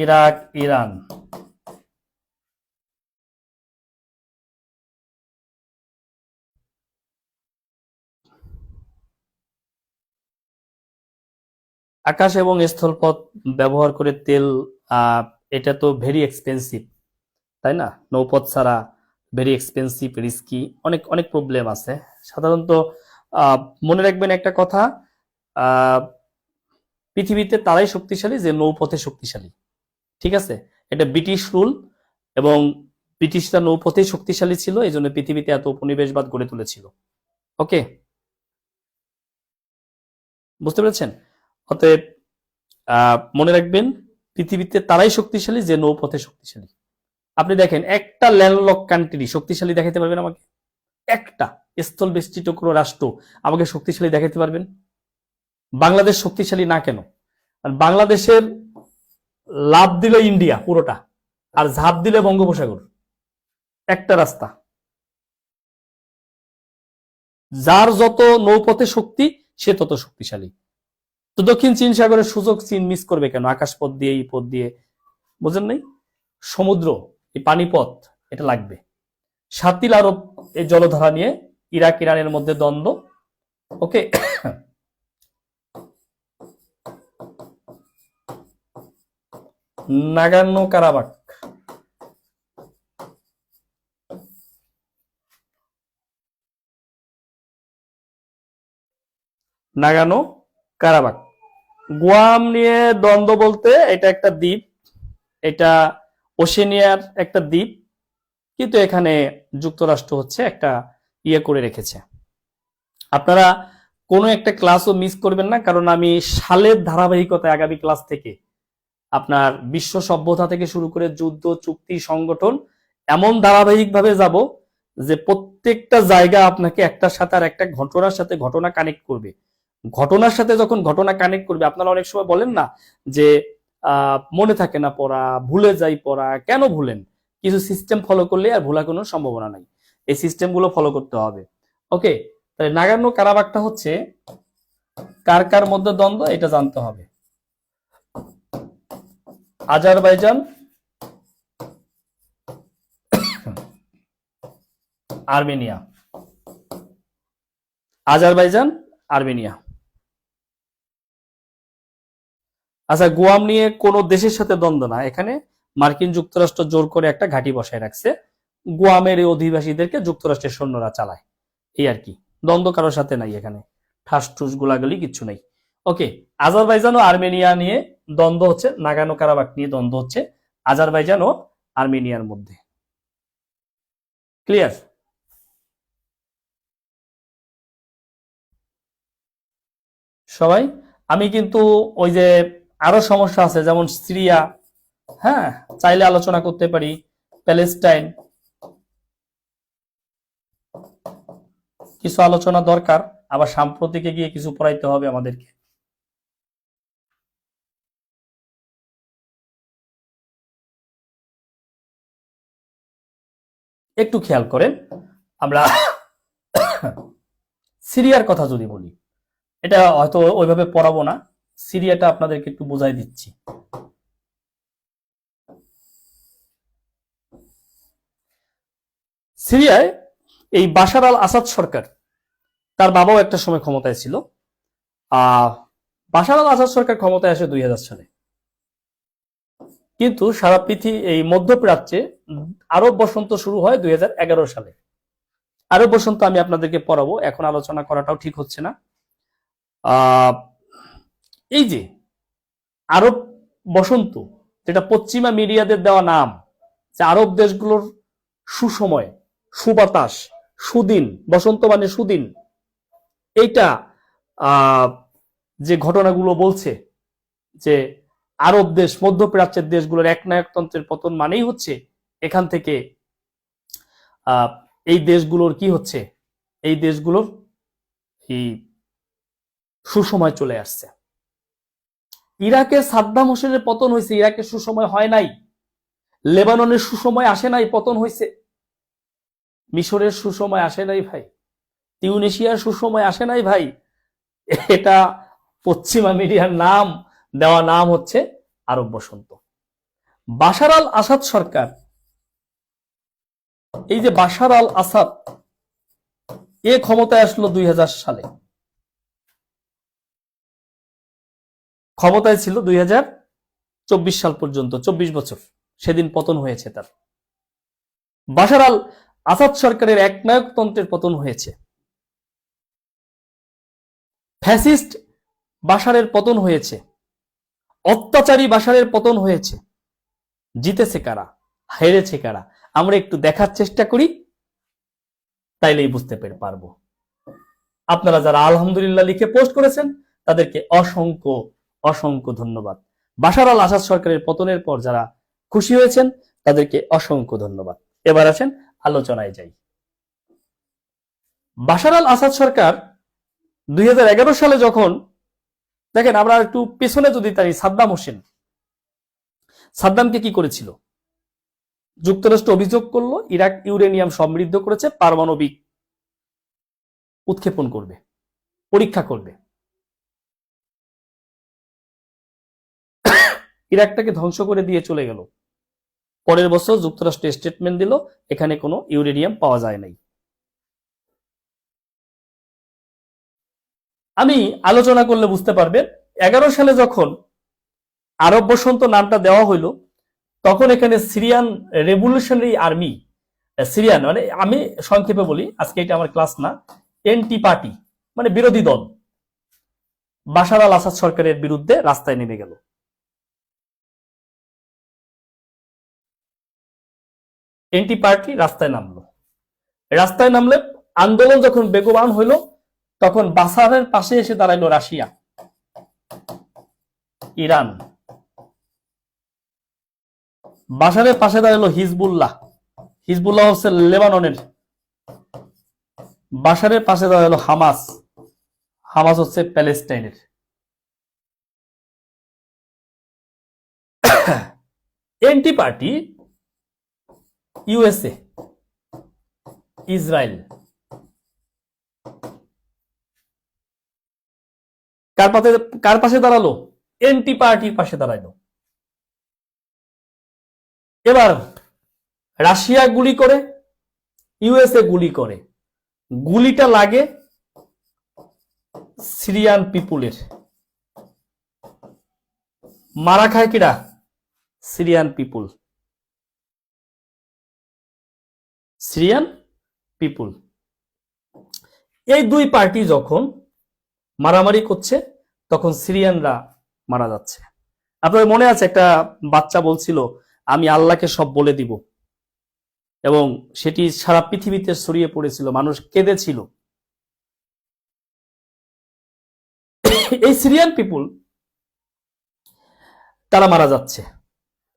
ইরাক ইরান। আকাশ এবং স্থলপথ ব্যবহার করে তেল, এটা তো ভেরি এক্সপেন্সিভ, তাই না? নৌপথ ছাড়া ভেরি এক্সপেন্সিভ, রিস্কি, অনেক অনেক প্রবলেম আছে সাধারণত। আহ, মনে রাখবেন একটা কথা, আহ, পৃথিবীতে তারাই শক্তিশালী যে নৌপথে শক্তিশালী, ঠিক আছে? এটা ব্রিটিশ রুল, এবং ব্রিটিশরা নৌপথে শক্তিশালী ছিল, এই জন্য পৃথিবীতে এত উপনিবেশবাদ গড়ে তুলেছিল। ওকে, বুঝতে পেরেছেন? অতএব মনে রাখবেন, পৃথিবীতে তারাই শক্তিশালী যে নৌপথে শক্তিশালী। আপনি দেখেন, একটা ল্যান্ডলক কান্ট্রি শক্তিশালী দেখাতে পারবেন আমাকে? একটা স্থল বেষ্টিত কোনো রাষ্ট্র আমাকে শক্তিশালী দেখাতে পারবেন? বাংলাদেশ শক্তিশালী না কেন? আর বাংলাদেশের লাভ দিল ইন্ডিয়া পুরোটা, আর ঝাঁপ দিলে বঙ্গোপসাগর। একটা রাস্তা, যার যত নৌপথে শক্তি সে তত শক্তিশালী। তো দক্ষিণ চীন সাগরের সুযোগ চীন মিস করবে কেন? আকাশপথ দিয়ে, এই পথ দিয়ে, বুঝেন নাই? সমুদ্র, এই পানিপথ, এটা লাগবে। শাতিল আরব, এই জলধারা নিয়ে ইরাক ইরানের মধ্যে দ্বন্দ্ব। ওকে, নাগানো কারাবাক, নাগানো কারাবাক। গুয়াম নিয়ে দ্বন্দ্ব বলতে এটা একটা দ্বীপ, এটা ওশেনিয়ার একটা দ্বীপ, কিন্তু এখানে যুক্তরাষ্ট্র হচ্ছে একটা ইয়ে করে রেখেছে। আপনারা কোনো একটা ক্লাসও মিস করবেন না, কারণ আমি সালের ধারাবাহিকতায় আগামী ক্লাস থেকে আপনার বিশ্ব সভ্যতা থেকে শুরু করে যুদ্ধ, চুক্তি, সংগঠন, এমন ধারাবাহিকভাবে যাব যে প্রত্যেকটা জায়গা আপনাকে একটার সাথে আর একটা ঘটনার সাথে ঘটনা কানেক্ট করবে। ঘটনার সাথে যখন ঘটনা কানেক্ট করবে, আপনারা অনেক সময় বলেন না যে মনে থাকে না পড়া, ভুলে যাই পড়া, কেন ভুলেন? কিছু সিস্টেম ফলো করলে আর ভোলার কোনো সম্ভাবনা নাই। এই সিস্টেমগুলো ফলো করতে হবে। ওকে, তাহলে নাগানো কারাবাকটা হচ্ছে কার কার মধ্যে দ্বন্দ্ব, এটা জানতে হবে। Azerbaijan, Armenia, Azerbaijan, Armenia. আচ্ছা, গুয়াম নিয়ে কোন দেশের সাথে দ্বন্দ্ব না, এখানে মার্কিন যুক্তরাষ্ট্র জোর করে একটা ঘাঁটি বসায় রাখছে, গুয়ামের এই অধিবাসীদেরকে যুক্তরাষ্ট্রের সৈন্যরা চালায়, এই আর কি। দ্বন্দ্ব কারোর সাথে নাই এখানে, ঠাস ঠুস গোলাগুলি কিচ্ছু নাই। ওকে, আজারবাইজান ও আর্মেনিয়া নিয়ে দ্বন্দ্ব হচ্ছে, নাগানো কারাবাক নিয়ে দ্বন্দ্ব হচ্ছে আজারবাইজান ও আর্মেনিয়ার মধ্যে। ক্লিয়ার? সবাই, আমি কিন্তু ওই যে আরো সমস্যা আছে, যেমন সিরিয়া, হ্যাঁ, চাইলে আলোচনা করতে পারি, প্যালেস্টাইন, কিছু আলোচনা দরকার, আবার সাম্প্রতিকে গিয়ে কিছু পড়াইতে হবে আমাদেরকে। একটু খেয়াল করেন, আমরা সিরিয়ার কথা যদি বলি, এটা হয়তো ওইভাবে পড়াবো না, সিরিয়াটা আপনাদেরকে একটু বোঝাই দিচ্ছি। সিরিয়ায় এই বাশার আল আসাদ সরকার, তার বাবাও একটা সময় ক্ষমতায় ছিল। বাশার আল আসাদ সরকার ক্ষমতায় আসে 2000 সালে, কিন্তু সারা পৃথিবী এই মধ্যপ্রাচ্যে আরব বসন্ত শুরু হয় 2011 সালে। আরব বসন্ত আমি আপনাদেরকে পড়াবো, এখন আলোচনা করাটাও ঠিক হচ্ছে না। এই যে আরব বসন্ত, যেটা পশ্চিমা মিডিয়াদের দেওয়া নাম, যে আরব দেশগুলোর সুসময়, সুবাতাস, সুদিন, বসন্ত মানে সুদিন, এইটা যে ঘটনাগুলো বলছে যে আরব দেশ, মধ্যপ্রাচ্যের দেশগুলোর একনায়কতন্ত্রের পতন মানেই হচ্ছে এখান থেকে এই দেশগুলোর কি হচ্ছে, এই দেশগুলোর এই সুসময় চলে আসছে। ইরাকের সাদ্দাম হোসেনের পতন হয়েছে, ইরাকের সুসময় হয় নাই। লেবাননের সুসময় আসে নাই, পতন হয়েছে। মিশরের সুসময় আসে নাই ভাই, তিউনিশিয়ার সুসময় আসে নাই ভাই। এটা পশ্চিমা মিডিয়ার নাম দেওয়া নাম হচ্ছে আরব বসন্ত। বাশার আল আসাদ সরকার, এই যে বাশার আল আসাদ, এ ক্ষমতায় আসলো 2000 সালে, ক্ষমতায় ছিল 2024 সাল পর্যন্ত, 24 বছর, সেদিন পতন হয়েছে তার। বাশার আল আসাদ সরকারের একনায়কতন্ত্রের পতন হয়েছে, ফ্যাসিস্ট বাশারের পতন হয়েছে, অত্যাচারী বাশারের পতন হয়েছে। জিতেছে কারা, হেরেছে কারা, আমরা একটু দেখার চেষ্টা করি, তাইলেই বুঝতে পারবো। আপনারা যারা আলহামদুলিল্লাহ লিখে পোস্ট করেছেন তাদেরকে অসংখ্য অসংখ্য ধন্যবাদ। বাশার আল আসাদ সরকারের পতনের পর যারা খুশি হয়েছেন তাদেরকে অসংখ্য ধন্যবাদ। এবার আসেন আলোচনায় যাই। বাশার আল আসাদ সরকার 2011 সালে যখন, দেখেন আমরা একটু পেছনে যদি তাই, সাদ্দাম হোসেন, সাদ্দামকে কি করেছিল? যুক্তরাষ্ট্র অভিযোগ করলো ইরাক ইউরেনিয়াম সমৃদ্ধ করেছে, পারমাণবিক উৎক্ষেপণ করবে, পরীক্ষা করবে। ইরাকটাকে ধ্বংস করে দিয়ে চলে গেল। পরের বছর যুক্তরাষ্ট্র স্টেটমেন্ট দিল এখানে কোনো ইউরেনিয়াম পাওয়া যায় নাই। আমি আলোচনা করলে বুঝতে পারবেন, 11 সালে যখন আরব বসন্ত নামটা দেওয়া হইল, তখন এখানে সিরিয়ান রেভলিউশনারি আর্মি, সিরিয়ান মানে আমি সংক্ষেপে বলি, আজকে এটা আমার ক্লাস না, এনটি পার্টি মানে বিরোধী দল, বাশার আল আসাদ সরকারের বিরুদ্ধে রাস্তায় নেমে গেল। এনটি পার্টি রাস্তায় নামলো। রাস্তায় নামলে আন্দোলন যখন বেগবান হইল, তখন বাশারের পাশে এসে দাঁড়াইলো রাশিয়া, ইরান। বাশারের পাশে দাঁড়ালো হিজবুল্লাহ, হিজবুল্লাহ হচ্ছে লেবাননের। বাশারের পাশে দাঁড়ালো হামাস, হামাস হচ্ছে প্যালেস্টাইনের। N T party USA, Israel. কার পাশে দাঁড়ালো? এনটি পার্টির পাশে দাঁড়ালো। এবার রাশিয়া গুলি করে, ইউএসএ গুলি করে, গুলিটা লাগে সিরিয়ান পিপুলের। মারা খায় কিরা? সিরিয়ান পিপুল, সিরিয়ান পিপুল। এই দুই পার্টি যখন মারামারি করছে, তখন সিরিয়ানরা মারা যাচ্ছে। আপনাদের মনে আছে একটা বাচ্চা বলছিল আমি আল্লাহকে সব বলে দিব, এবং সেটি সারা পৃথিবীতে ছড়িয়ে পড়েছিল, মানুষ কেঁদেছিল। এই সিরিয়ান পিপুল তারা মারা যাচ্ছে।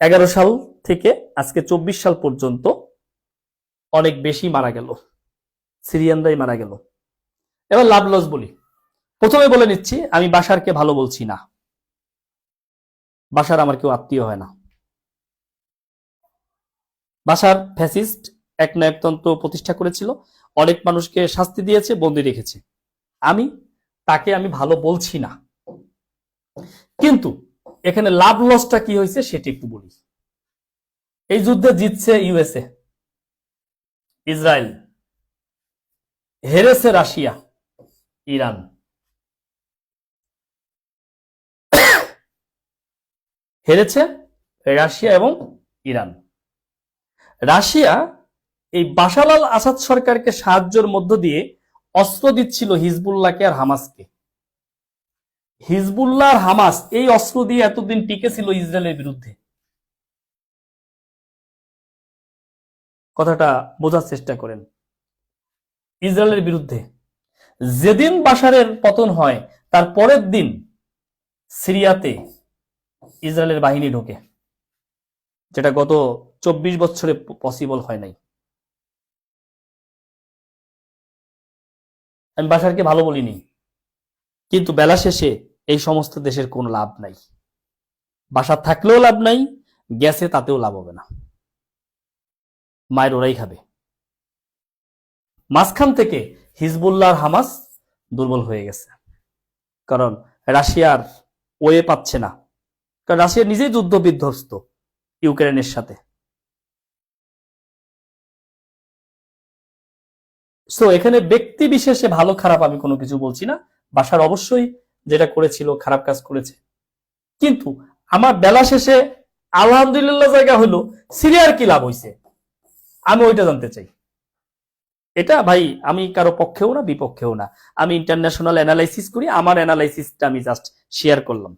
11 সাল থেকে আজকে 24 সাল পর্যন্ত অনেক বেশি মারা গেল, সিরিয়ানরাই মারা গেল। এবার লাভ লস বলি। প্রথমে বলে নিচ্ছি, আমি বাশারকে ভালো বলছি না, বাশার আমার কেউ আত্মীয় হয় না। বাশার ফ্যাসিস্ট, একনায়কতন্ত্র প্রতিষ্ঠা করেছিল, অনেক মানুষকে শাস্তি দিয়েছে, বন্দী রেখেছে। তাকে আমি ভালো বলছি না, কিন্তু এখানে লাভ লসটা কি হয়েছে সেটা একটু বলি। এই যুদ্ধে জিতছে ইউএসএ, ইসরায়েল, হেরেছে রাশিয়া, ইরান। হেরেছে রাশিয়া এবং ইরান। রাশিয়া এই বাশার আল আসাদ সরকারকে সাহায্যের মধ্য দিয়ে অস্ত্র দিচ্ছিল হিজবুল্লাহকে আর হামাসকে। হিজবুল্লাহ আর হামাস এই অস্ত্র দিয়ে এতদিন টিকে ছিল ইসরায়েলের বিরুদ্ধে। কথাটা বোঝার চেষ্টা করেন। ইসরায়েলের বিরুদ্ধে যেদিন বাশারের পতন হয় তার পরের দিন সিরিয়াতে ইসরায়েলের বাহিনী ঢোকে, যেটা গত 24 বছরে পসিবল হয় নাই। আমি বাশারকে ভালো বলিনি, কিন্তু বেলা শেষে এই সমস্ত দেশের কোনো লাভ নাই। বাশার থাকলেও লাভ নাই, গেছে তাতেও লাভ হবে না, মায়ের ওরাই খাবে। মাঝখান থেকে হিজবুল্লাহ আর হামাস দুর্বল হয়ে গেছে, কারণ রাশিয়ার ওয়ে পাচ্ছে না, কারণ রাশিয়া নিজেই যুদ্ধ বিধ্বস্ত ইউক্রেনের সাথে। সো এখানে ব্যক্তি বিশেষে ভালো খারাপ আমি কোনো কিছু বলছি না। বাশার অবশ্যই যেটা করেছিল খারাপ কাজ করেছে, কিন্তু আমার বেলা শেষে আলহামদুলিল্লাহ জায়গা হলো সিরিয়ার কি লাভ হয়েছে আমি ওইটা জানতে চাই। এটা ভাই আমি কারো পক্ষেও না বিপক্ষেও না, আমি ইন্টারন্যাশনাল অ্যানালাইসিস করি, আমার অ্যানালাইসিসটা আমি জাস্ট শেয়ার করলাম।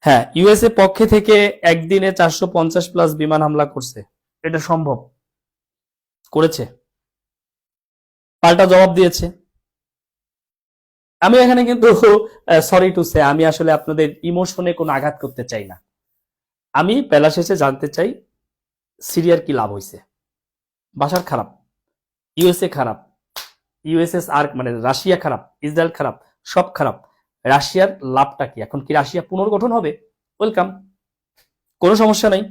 হ্যাঁ, ইউএসএ পক্ষে থেকে একদিনে 450+ বিমান হামলা করছে, এটা সম্ভব, করেছে, পাল্টা জবাব দিয়েছে। আমি এখানে কিন্তু সরি টু সে, আমি আসলে আপনাদের ইমোশনে কোনো আঘাত করতে চাই না। আমি বেলা শেষে জানতে চাই সিরিয়ার কি লাভ হয়েছে। বাশার খারাপ, ইউএসএ খারাপ, ইউএসএসআর মানে রাশিয়া খারাপ, ইসরায়েল খারাপ, সব খারাপ। রাশিয়ার লাভটা কি? এখন কি রাশিয়া পুনর্গঠন হবে? ওয়েলকাম, কোনো সমস্যা নাই।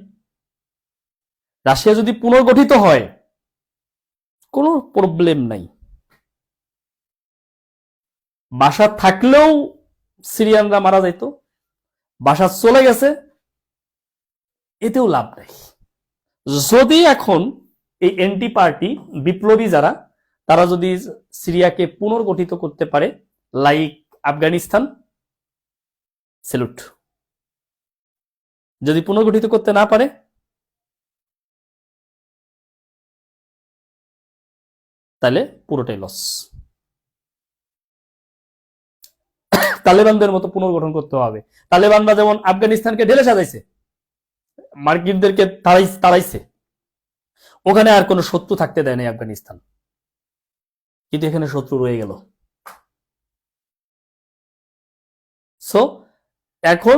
রাশিয়া যদি পুনর্গঠিত হয় কোনো প্রবলেম নাই। বাশার থাকলেও সিরিয়ানরা মারা যাইত, বাশার চলে গেছে এতেও লাভ নাই। যদি এখন এই এন্টি পার্টি বিপ্লবী যারা, তারা যদি সিরিয়াকে পুনর্গঠিত করতে পারে লাইক আফগানিস্তান, স্যালুট। যদি পুনর্গঠিত করতে না পারে তাহলে পুরোটাই লস। তালেবানদের মতো পুনর্গঠন করতে হবে। তালেবানরা যেমন আফগানিস্তানকে ঢেলে সাজাইছে, মার্কিনদেরকে তাড়াইছে, ওখানে আর কোনো শত্রু থাকতে দেয় নাই আফগানিস্তান, কিন্তু এখানে শত্রু রয়ে গেল। সো এখন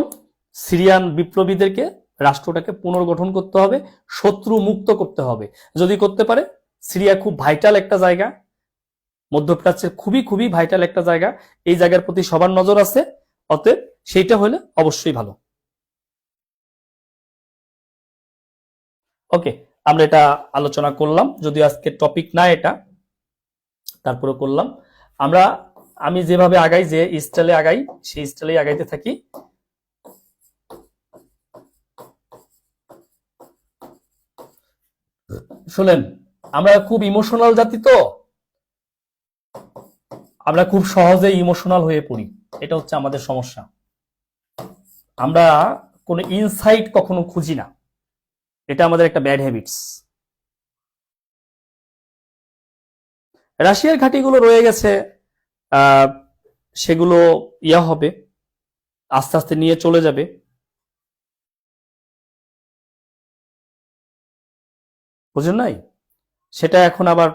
সিরিয়ান বিপ্লবীদেরকে, রাষ্ট্রটাকে পুনর্গঠন করতে হবে, শত্রু মুক্ত করতে হবে। যদি করতে পারে, সিরিয়া খুব ভাইটাল একটা জায়গা, মধ্যপ্রাচ্যের খুবই খুবই ভাইটাল একটা জায়গা, এই জায়গার প্রতি সবার নজর আছে, অতএব সেইটা হলে অবশ্যই ভালো। ওকে, আমরা এটা আলোচনা করলাম, যদিও আজকে টপিক না এটা, তারপরে করলাম। আমি যেভাবে আগাই, যে স্টাইলে আগাই, সেই স্টাইলেই আগাইতে থাকি। শুনেন, আমরা খুব ইমোশনাল জাতি, তো আমরা খুব সহজে ইমোশনাল হয়ে পড়ি, এটা হচ্ছে আমাদের সমস্যা। আমরা কোনো ইনসাইট কখনো খুঁজি না, এটা আমাদের একটা ব্যাড হ্যাবিটস। রাশিয়ার ঘাঁটিগুলো রয়ে গেছে, সেগুলো হবে, আস্তে আস্তে নিয়ে চলে যাবে। বুঝেন নাই? সেটা এখন আবার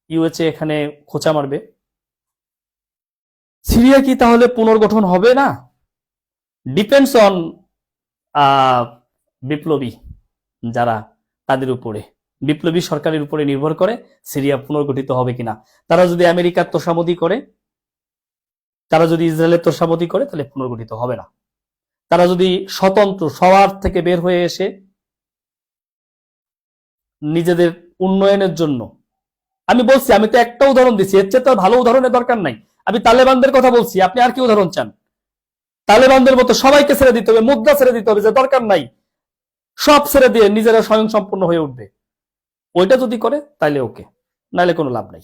ইউএসএ এখানে খোঁচা মারবে। সিরিয়া কি তাহলে পুনর্গঠন হবে না? ডিপেন্ডস অন বিপ্লবী যারা, তাদের উপরে। বিপ্লবী সরকারের উপরে নির্ভর করে সিরিয়া পুনর্গঠিত হবে কিনা। তারা যদি আমেরিকার তোষামোদী করে, তারা যদি ইসরায়েলের তোষামোদী করে, তাহলে পুনর্গঠিত হবে না। তারা যদি স্বতন্ত্র সবার থেকে বের হয়ে এসে নিজেদের উন্নয়নের জন্য, আমি বলছি, আমি তো একটা উদাহরণ দিচ্ছি, এর চেয়ে তো ভালো উদাহরণের দরকার নাই। আমি তালেবানদের কথা বলছি, আপনি আর কি উদাহরণ চান? তালেবানদের মতো সবাইকে ছেড়ে দিতে হবে, মুদ্রা ছেড়ে দিতে হবে, যে দরকার নাই, সব ছেড়ে দিয়ে নিজেরা স্বয়ং সম্পূর্ণ হয়ে উঠবে। ওইটা যদি করে তাইলে ওকে, নাইলে কোনো লাভ নাই।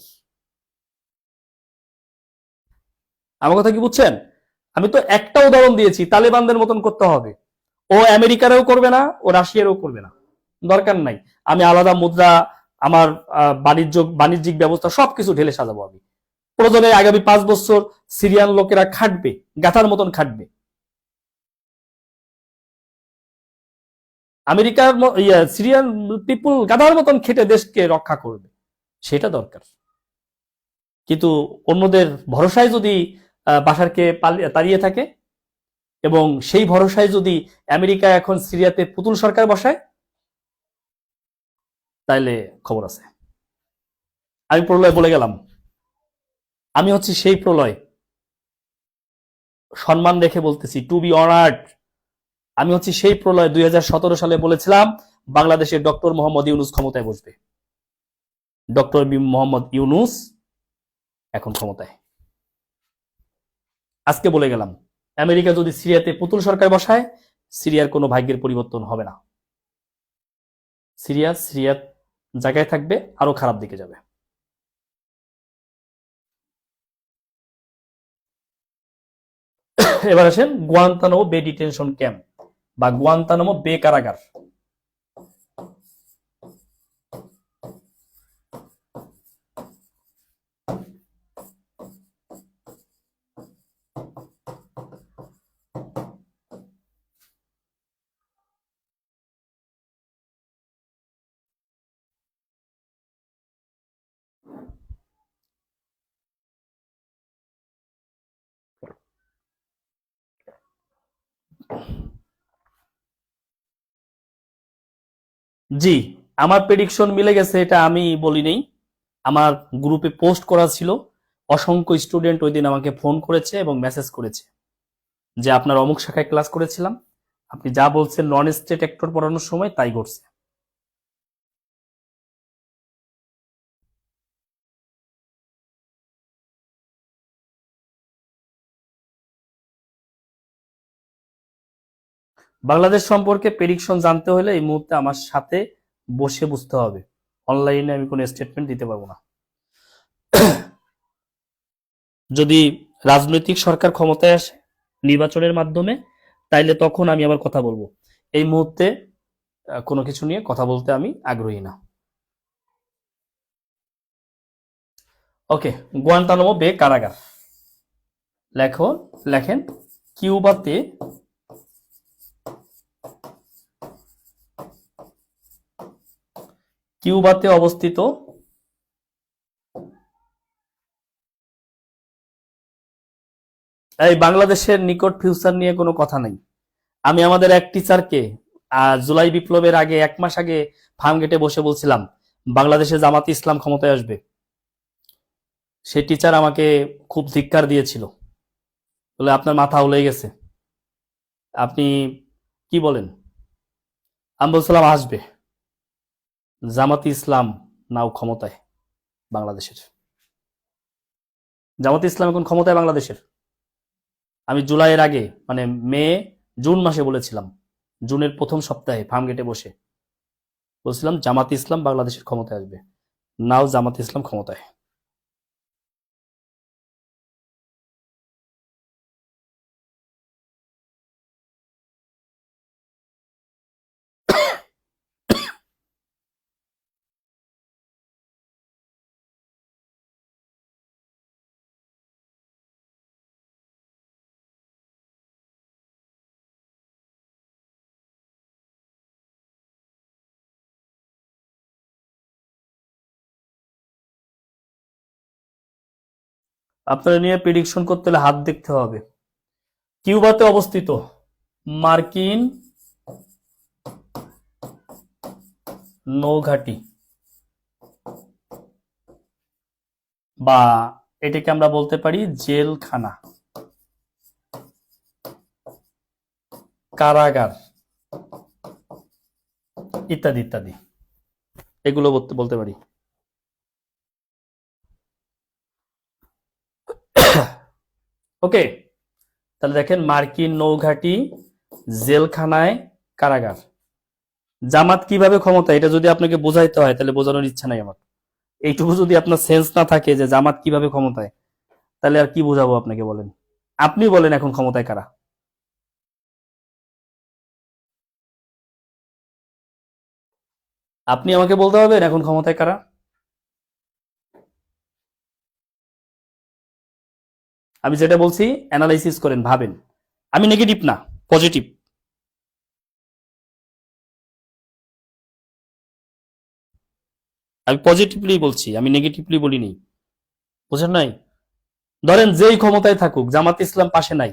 আমার কথা কি বুঝছেন? আমি তো একটা উদাহরণ দিয়েছি, তালেবানদের মতন করতে হবে। ও আমেরিকারও করবে না, ও রাশিয়ারও করবে না, দরকার নাই। আমি আলাদা মুদ্রা, আমার বাণিজ্যিক ব্যবস্থা সবকিছু ঢেলে সাজাবো। আমি প্রয়োজনে আগামী 5 বছর সিরিয়ান লোকেরা খাটবে, গাথার মতন খাটবে। আমেরিকার সিরিয়ান পিপুল গাধার মতন খেটে দেশকে রক্ষা করবে, সেটা দরকার। কিন্তু অন্যদের ভরসায় যদি বাশারকে তাড়িয়ে থাকে, এবং সেই ভরসায় যদি আমেরিকা এখন সিরিয়াতে পুতুল সরকার বসায়, তাইলে খবর আছে। আমি প্রলয় বলে গেলাম, আমি হচ্ছি সেই প্রলয়, সম্মান রেখে বলতেছি, টু বি অনার্ড। আমি হচ্ছি সেই প্রলয় 2017 সালে বলেছিলাম বাংলাদেশের ডক্টর মোহাম্মদ ইউনুস ক্ষমতায় বসবে। ডক্টর মোহাম্মদ ইউনুস এখন ক্ষমতায়। আজকে বলে গেলাম, আমেরিকা যদি সিরিয়াতে পুতুল সরকার বসায়, সিরিয়ার কোনো ভাগ্যের পরিবর্তন হবে না। সিরিয়ার জায়গায় থাকবে, আরো খারাপ দিকে যাবে। এবার আসেন গুয়ান্তানামো বে ডিটেনশন ক্যাম্প বা গুয়ান্তানামো বে কারাগার। জি, আমার প্রেডিকশন মিলে গেছে, এটা আমি বলি নেই, আমার গ্রুপে পোস্ট করা ছিল। অসংখ্য স্টুডেন্ট ওই দিন আমাকে ফোন করেছে এবং মেসেজ করেছে যে আপনার অমুক শাখায় ক্লাস করেছিলাম, আপনি যা বলছেন নন স্টেট অ্যাক্টর পড়ানোর সময় তাই ঘটছে। বাংলাদেশ সম্পর্কে প্রেডিকশন জানতে হলে এই মুহূর্তে আমার সাথে বসে বুঝতে হবে, অনলাইনে আমি কোনো স্টেটমেন্ট দিতে পারবো না। যদি রাজনৈতিক সরকার ক্ষমতায় আসে নির্বাচনের মাধ্যমে, তাইলে তখন আমি আবার কথা বলবো। এই মুহূর্তে কোনো কিছু নিয়ে কথা বলতে আমি আগ্রহী না। ওকে, গুয়ান্তানামো বে কারাগার। লেখেন কিউবাতে অবস্থিত এই বাংলাদেশের নিকট ফিউচার নিয়ে কোনো কথা নাই। আমি আমাদের এক টিচারকে জুলাই বিপ্লবের আগে 1 মাস আগে ফার্ম গেটে বসে বলছিলাম বাংলাদেশে জামাতে ইসলাম ক্ষমতায় আসবে। সেই টিচার আমাকে খুব ধিক্কার দিয়েছিল, বলে আপনার মাথা উলে গেছে, আপনি কি বলেন? আমি বলছিলাম আসবে, জামাতে ইসলাম নাও ক্ষমতায় বাংলাদেশের। জামাতে ইসলাম এখন ক্ষমতায় বাংলাদেশের। আমি জুলাইয়ের আগে, মানে জুন মাসে বলেছিলাম, জুনের প্রথম সপ্তাহে ফার্ম গেটে বসে বলছিলাম জামাতে ইসলাম বাংলাদেশের ক্ষমতায় আসবে। নাও জামাতে ইসলাম ক্ষমতায়। আপনারা নিয়ে প্রেডিকশন করতে হলে হাত দেখতে হবে। কিউবাতে অবস্থিত মার্কিন নৌঘাঁটি বা এটাকে আমরা বলতে পারি জেলখানা, কারাগার, ইত্যাদি ইত্যাদি, এগুলো বলতে বলতে পারি। ওকে, তাহলে দেখেন মার্কিন নৌঘাঁটি, জেলখানায়, কারাগার। জামাত কিভাবে ক্ষমতা, এটা যদি আপনাকে বোঝাইতে হয় তাহলে বোঝানোর ইচ্ছা নাই আমার। এইটুকু যদি আপনার সেন্স না থাকে যে জামাত কিভাবে ক্ষমতায়, তাহলে আর কি বোঝাবো আপনাকে বলেন। আপনি বলেন এখন ক্ষমতায় কারা? আপনি আমাকে বলতে পারবেন এখন ক্ষমতায় কারা? আমি যেটা বলছি অ্যানালাইসিস করেন, ভাবেন। আমি নেগেটিভ না, পজিটিভ। আমি পজিটিভলি বলছি, আমি নেগেটিভলি বলিনি। বুঝেন নাই? ধরেন যেই ক্ষমতায় থাকুক, জামাত ইসলাম পাশে নাই,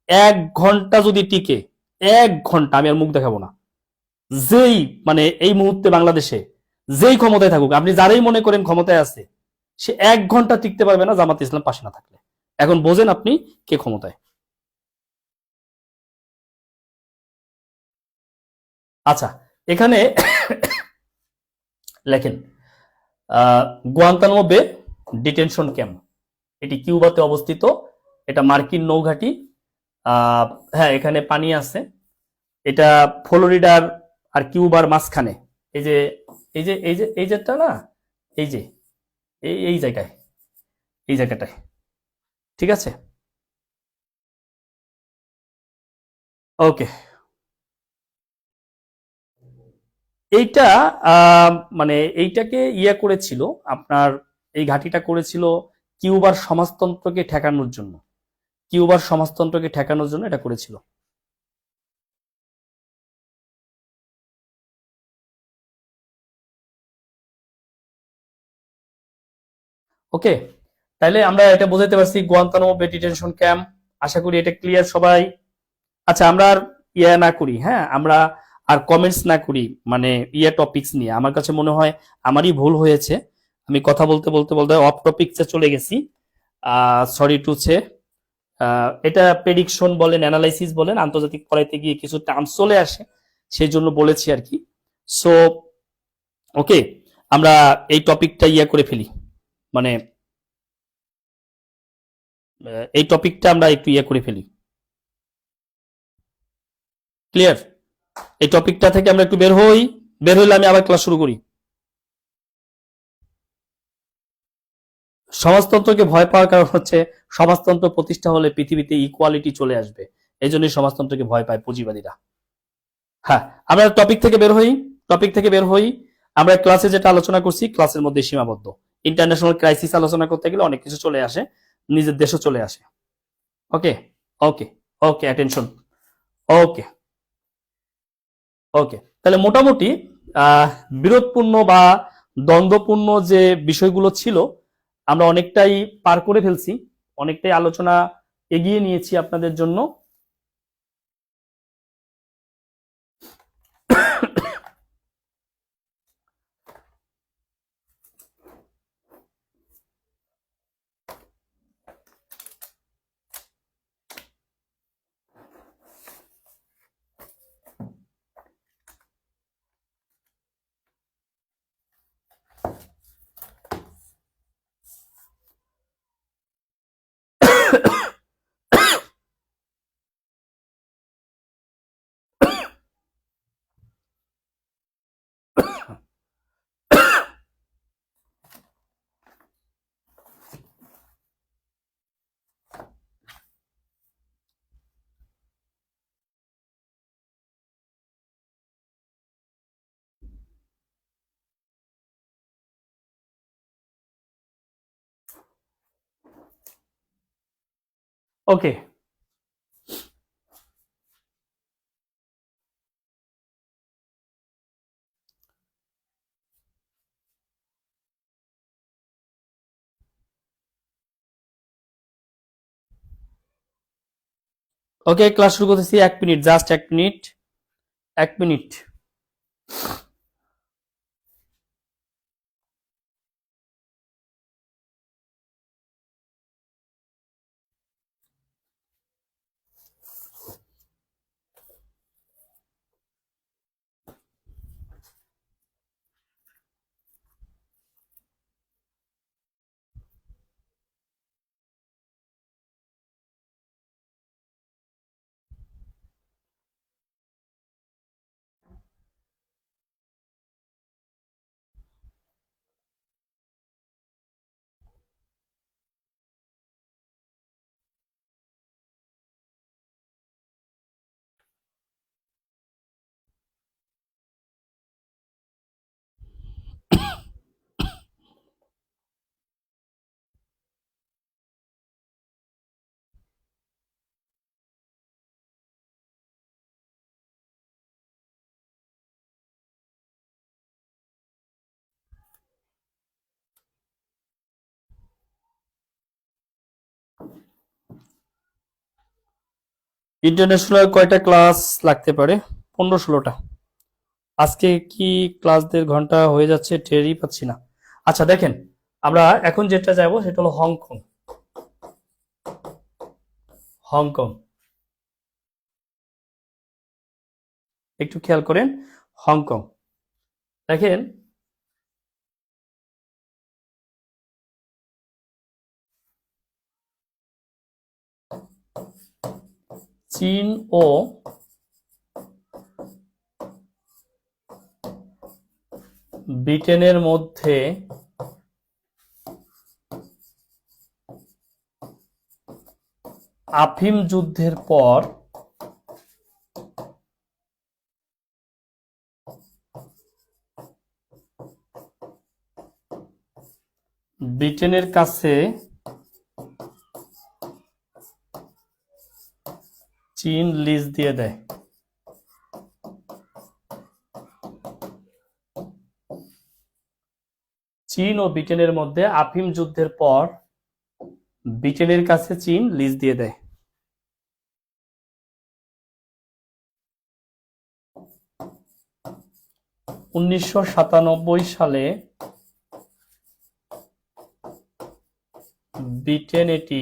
1 ঘন্টা যদি টিকে, 1 ঘন্টা, আমি আর মুখ দেখাবো না। যেই মানে এই মুহূর্তে বাংলাদেশে যেই ক্ষমতায় থাকুক, আপনি যারাই মনে করেন ক্ষমতায় আছে, সে 1 ঘন্টা টিকতে পারবে না জামাত ইসলাম পাশে না থাকলে। এখন বোঝেন আপনি কে ক্ষমতায়। আচ্ছা, এখানে লেখেন গুয়ান্তানামো বে ডিটেনশন ক্যাম্প, এটি কিউবাতে অবস্থিত। এটা মার্কিন নৌঘাঁটি। হ্যাঁ, এখানে পানি আছে। এটা ফ্লোরিডার আর কিউবার মাঝখানে। এই যে এই যেটা না, এই যে এই জায়গায়, এই জায়গাটায়, ঠিক আছে। ওকে, এইটা আহ, মানে এইটাকে ইয়ে করেছিল আপনার, এই ঘাঁটিটা করেছিল কিউবার সমাজতন্ত্রকে ঠেকানোর জন্য। কিউবার সমাজতন্ত্রকে ঠেকানোর জন্য এটা করেছিল। ওকে, তাইলে আমরা এটা বুঝাইতে পারছি গুয়ান্তানামো বে ডিটেনশন ক্যাম্প। আশা করি এটা ক্লিয়ার সবাই। আচ্ছা, আমরা আর ইয়ে না করি, হ্যাঁ, আমরা আর কমেন্টস না করি, মানে ইয়ে টপিকস নিয়ে। আমার কাছে মনে হয় আমারই ভুল হয়েছে, আমি কথা বলতে বলতে বলতে অফ টপিকসে চলে গেছি। Sorry to say. এটা প্রেডিকশন বলেন, অ্যানালাইসিস বলেন, আন্তর্জাতিক পড়াইতে গিয়ে কিছু টার্ম চলে আসে, সেই জন্য বলেছি আর কি। সো ওকে, আমরা এই টপিকটা ইয়ে করে ফেলি, মানে এই টপিকটা আমরা একটু ইয়ে করে ফেলি। ক্লিয়ার? এই টপিকটা থেকে আমরা একটু বের হই, বের হইলে আমি আবার ক্লাস শুরু করি। সমাজতন্ত্রকে ভয় পাওয়ার কারণ হচ্ছে সমাজতন্ত্র প্রতিষ্ঠা হলে পৃথিবীতে ইকুয়ালিটি চলে আসবে, এই জন্যই সমাজতন্ত্রকে ভয় পায় পুঁজিবাদীরা। হ্যাঁ, আমরা টপিক থেকে বের হই, টপিক থেকে বের হই। আমরা ক্লাসে যেটা আলোচনা করছি ক্লাসের মধ্যে সীমাবদ্ধ। ইন্টারন্যাশনাল ক্রাইসিস আলোচনা করতে গেলে অনেক কিছু চলে আসে, নিজের দেশও চলে আসে। ওকে, ওকে, ওকে, অ্যাটেনশন। ওকে, ওকে, তাহলে মোটামুটি আহ বিরোধপূর্ণ বা দ্বন্দ্বপূর্ণ যে বিষয়গুলো ছিল আমরা অনেকটাই পার করে ফেলছি, অনেকটাই আলোচনা এগিয়ে নিয়েছি আপনাদের জন্য। ওকে, ওকে, ক্লাস শুরু করতেছি। 1 minute, just 1 minute, 1 minute. International কয়টা ক্লাস লাগতে পারে? 15-16টা। আজকে কি ক্লাসদের ঘন্টা হয়ে যাচ্ছে, টেরই পাচ্ছি না। আচ্ছা দেখেন, আমরা এখন যেটা যাব সেটা হলো হংকং। হংকং একটু খেয়াল করেন, হংকং দেখেন, চীন ও ব্রিটেনের মধ্যে আফিম যুদ্ধের পর ব্রিটেনের কাছে চীন লিজ দিয়ে দেয়। চীন ও ব্রিটেনের মধ্যে আফিম যুদ্ধের পর ব্রিটেনের কাছে চীন লিজ দিয়ে দেয়। উনিশশো 97 সালে ব্রিটেন এটি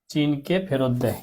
চীনকে ফেরত দেয়।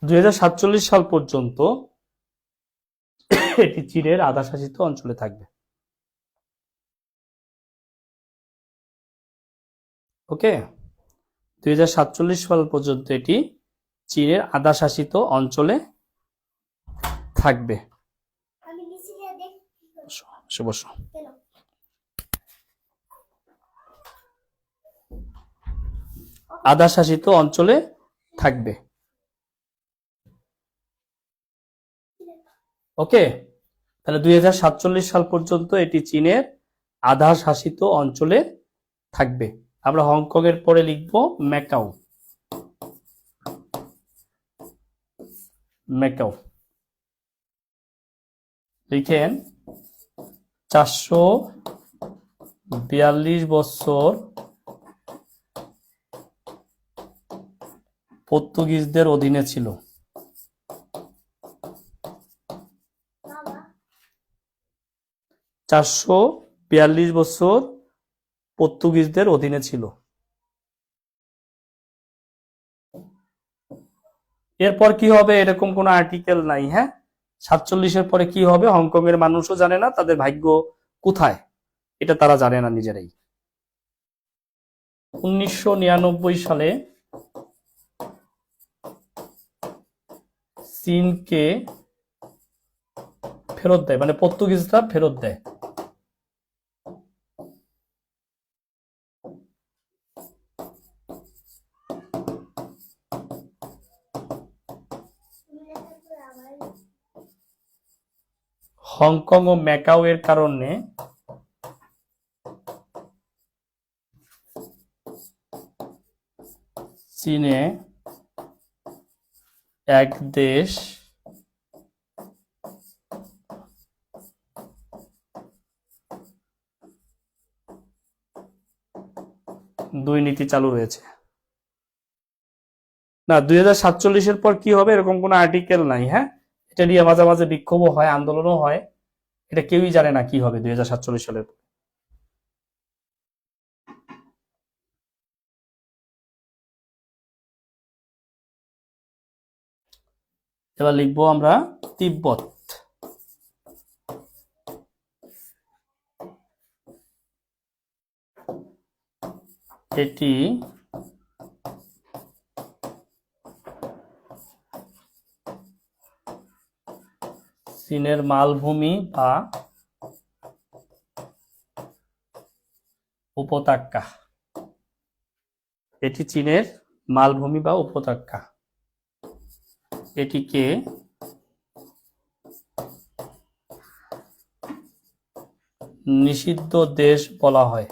দুই সাল পর্যন্ত এটি চীনের আধাশাসিত অঞ্চলে থাকবে। ওকে, 2047 সাল পর্যন্ত এটি চীনের আধাশাসিত অঞ্চলে থাকবে। আধাশাসিত অঞ্চলে থাকবে। ওকে, তাহলে 2047 সাল পর্যন্ত এটি চীনের আধা শাসিত অঞ্চলে থাকবে। আমরা হংকং এর পরে লিখব ম্যাকাও। ম্যাকাও লিখেন 442 বছর পর্তুগিজদের অধীনে ছিল। চারশো 42 বছর পর্তুগিজদের অধীনে ছিল। এরপর কি হবে এরকম কোন আর্টিকেল নাই। হ্যাঁ, 47-এর পরে কি হবে হংকং এর মানুষও জানে না, তাদের ভাগ্য কোথায় এটা তারা জানে না নিজেরাই। 1999 সালে চীনকে ফেরত দেয়, মানে পর্তুগিজরা ফেরত দেয়। হংকং ও ম্যাকাও এর কারণে চীনে এক দেশ দুই নীতি চালু রয়েছে। না, 2047-এর পর কি হবে এরকম কোন আর্টিকেল নাই। হ্যাঁ, এটা নিয়ে মাঝে মাঝে বিক্ষোভও হয়, আন্দোলনও হয়, এটা কেউই জানে না কি হবে 2047 সালের পর। এবার লিখবো আমরা তিব্বত। এটি চীনের মালভূমি বা উপত্যকা। এটি চীনের মালভূমি বা উপত্যকা। এটিকে নিষিদ্ধ দেশ বলা হয়।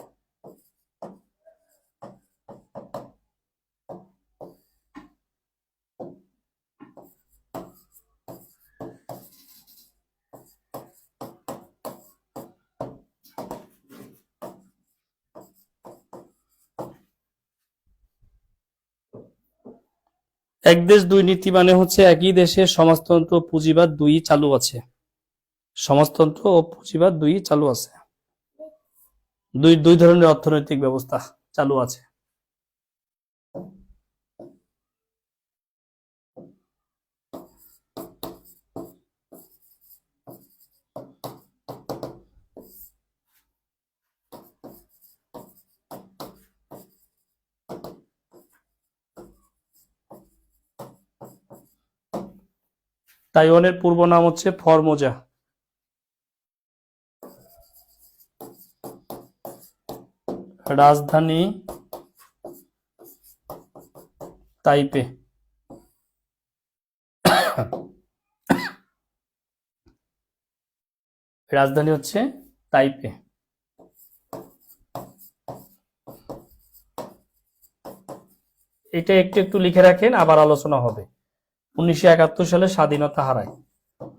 এক দেশ দুই নীতি মানে হচ্ছে একই দেশে সমাজতন্ত্র ও পুঁজিবাদ দুই চালু আছে। সমাজতন্ত্র ও পুঁজিবাদ দুই চালু আছে। দুই দুই ধরনের অর্থনৈতিক ব্যবস্থা চালু আছে। তাইওয়ানের পূর্ব নাম হচ্ছে ফরমোজা। রাজধানী তাইপে। রাজধানী হচ্ছে তাইপে। এটা একটু একটু লিখে রাখেন, আবার আলোচনা হবে। 1971 সালে স্বাধীনতা হারায়।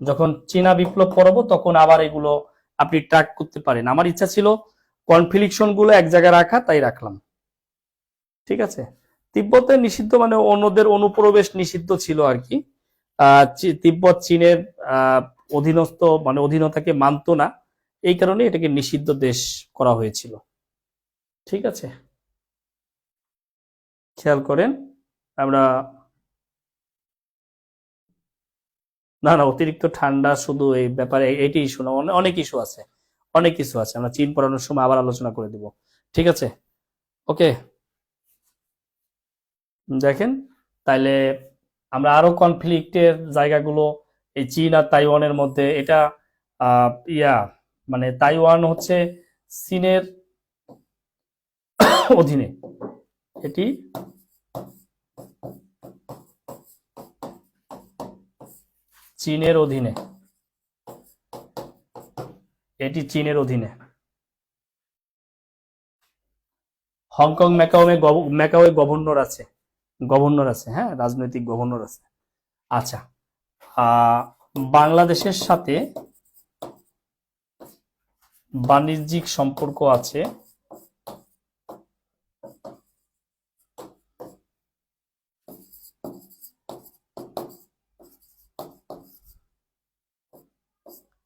যখন চীনা বিপ্লব পড়ব তখন আবার এগুলো আপনি ট্র্যাক করতে পারেন। আমার ইচ্ছা ছিল কনফ্লিকশন গুলো এক জায়গায় রাখা, তাই রাখলাম। ঠিক আছে। তিব্বতে নিষিদ্ধ মানে অন্যদের অনুপ্রবেশ নিষিদ্ধ ছিল আর কি। তিব্বত চীনের অধীনস্থ মানে অধীনতাকে মানত না, এই কারণে এটাকে নিষিদ্ধ দেশ করা হয়েছিল। ঠিক আছে, খেয়াল করেন। আমরা না না অতিরিক্ত ঠান্ডা শুধু এই ব্যাপারে এইটি ইস্যু না, অনেক ইস্যু আছে, অনেক কিছু আছে। আমরা চীন পড়ানোর সময় আবার আলোচনা করে দিব। ঠিক আছে, ওকে। দেখেন তাইলে আমরা আরো কনফ্লিক্টের জায়গাগুলো এই চীন আর তাইওয়ানের মধ্যে, এটা মানে তাইওয়ান হচ্ছে চীনের অধীনে, এটি চীনের অধীনে, এটি চীনের অধীনে। হংকং ম্যাকাওয়ে গভর্নর আছে, গভর্নর আছে, হ্যাঁ, রাজনৈতিক গভর্নর আছে। আচ্ছা, বাংলাদেশের সাথে বাণিজ্যিক সম্পর্ক আছে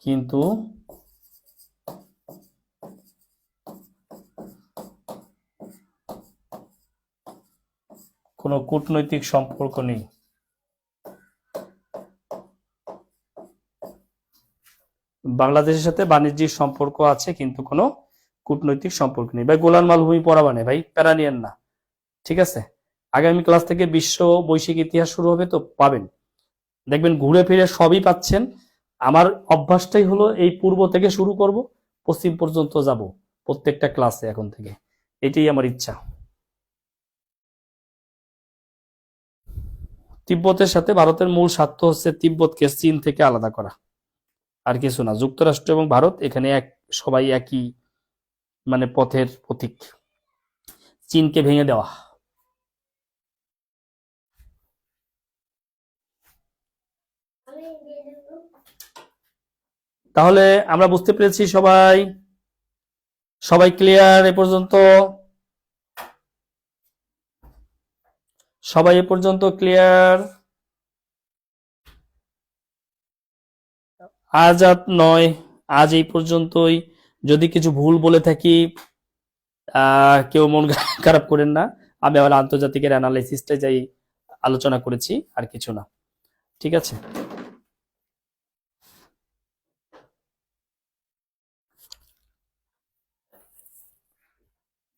কিন্তু কোনো কূটনৈতিক সম্পর্ক নেই। বাংলাদেশের সাথে বাণিজ্যিক সম্পর্ক আছে কিন্তু কোনো কূটনৈতিক সম্পর্ক নেই। ভাই গোলান মালভূমি পড়াবা না ভাই, প্যারা নিয়েন না। ঠিক আছে, আগামী ক্লাস থেকে বিশ্ব বৈশ্বিক ইতিহাস শুরু হবে, তো পাবেন, দেখবেন ঘুরে ফিরে সবই পাচ্ছেন। আমার অভ্যাসটাই হলো এই পূর্ব থেকে শুরু করব, পশ্চিম পর্যন্ত যাব প্রত্যেকটা ক্লাসে এখন থেকে, এটাই আমার ইচ্ছা। তিব্বতের সাথে ভারতের মূল স্বার্থ হচ্ছে তিব্বতকে চীন থেকে আলাদা করা, আর কিছু না। যুক্তরাষ্ট্র এবং ভারত এখানে সবাই একই মানে পথের পথিক, চীনকে ভেঙে দেওয়া। তাহলে আমরা বুঝতে পেরেছি সবাই, সবাই ক্লিয়ার এ পর্যন্ত? সবাই এ পর্যন্ত ক্লিয়ার? আজ আর নয়, আজ এই পর্যন্তই। যদি কিছু ভুল বলে থাকি কেউ মন খারাপ করেন না, আমি আমার আন্তর্জাতিকের অ্যানালাইসিসটা যাই আলোচনা করেছি, আর কিছু না। ঠিক আছে,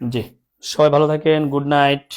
জি, সবাই ভালো থাকেন, গুড নাইট।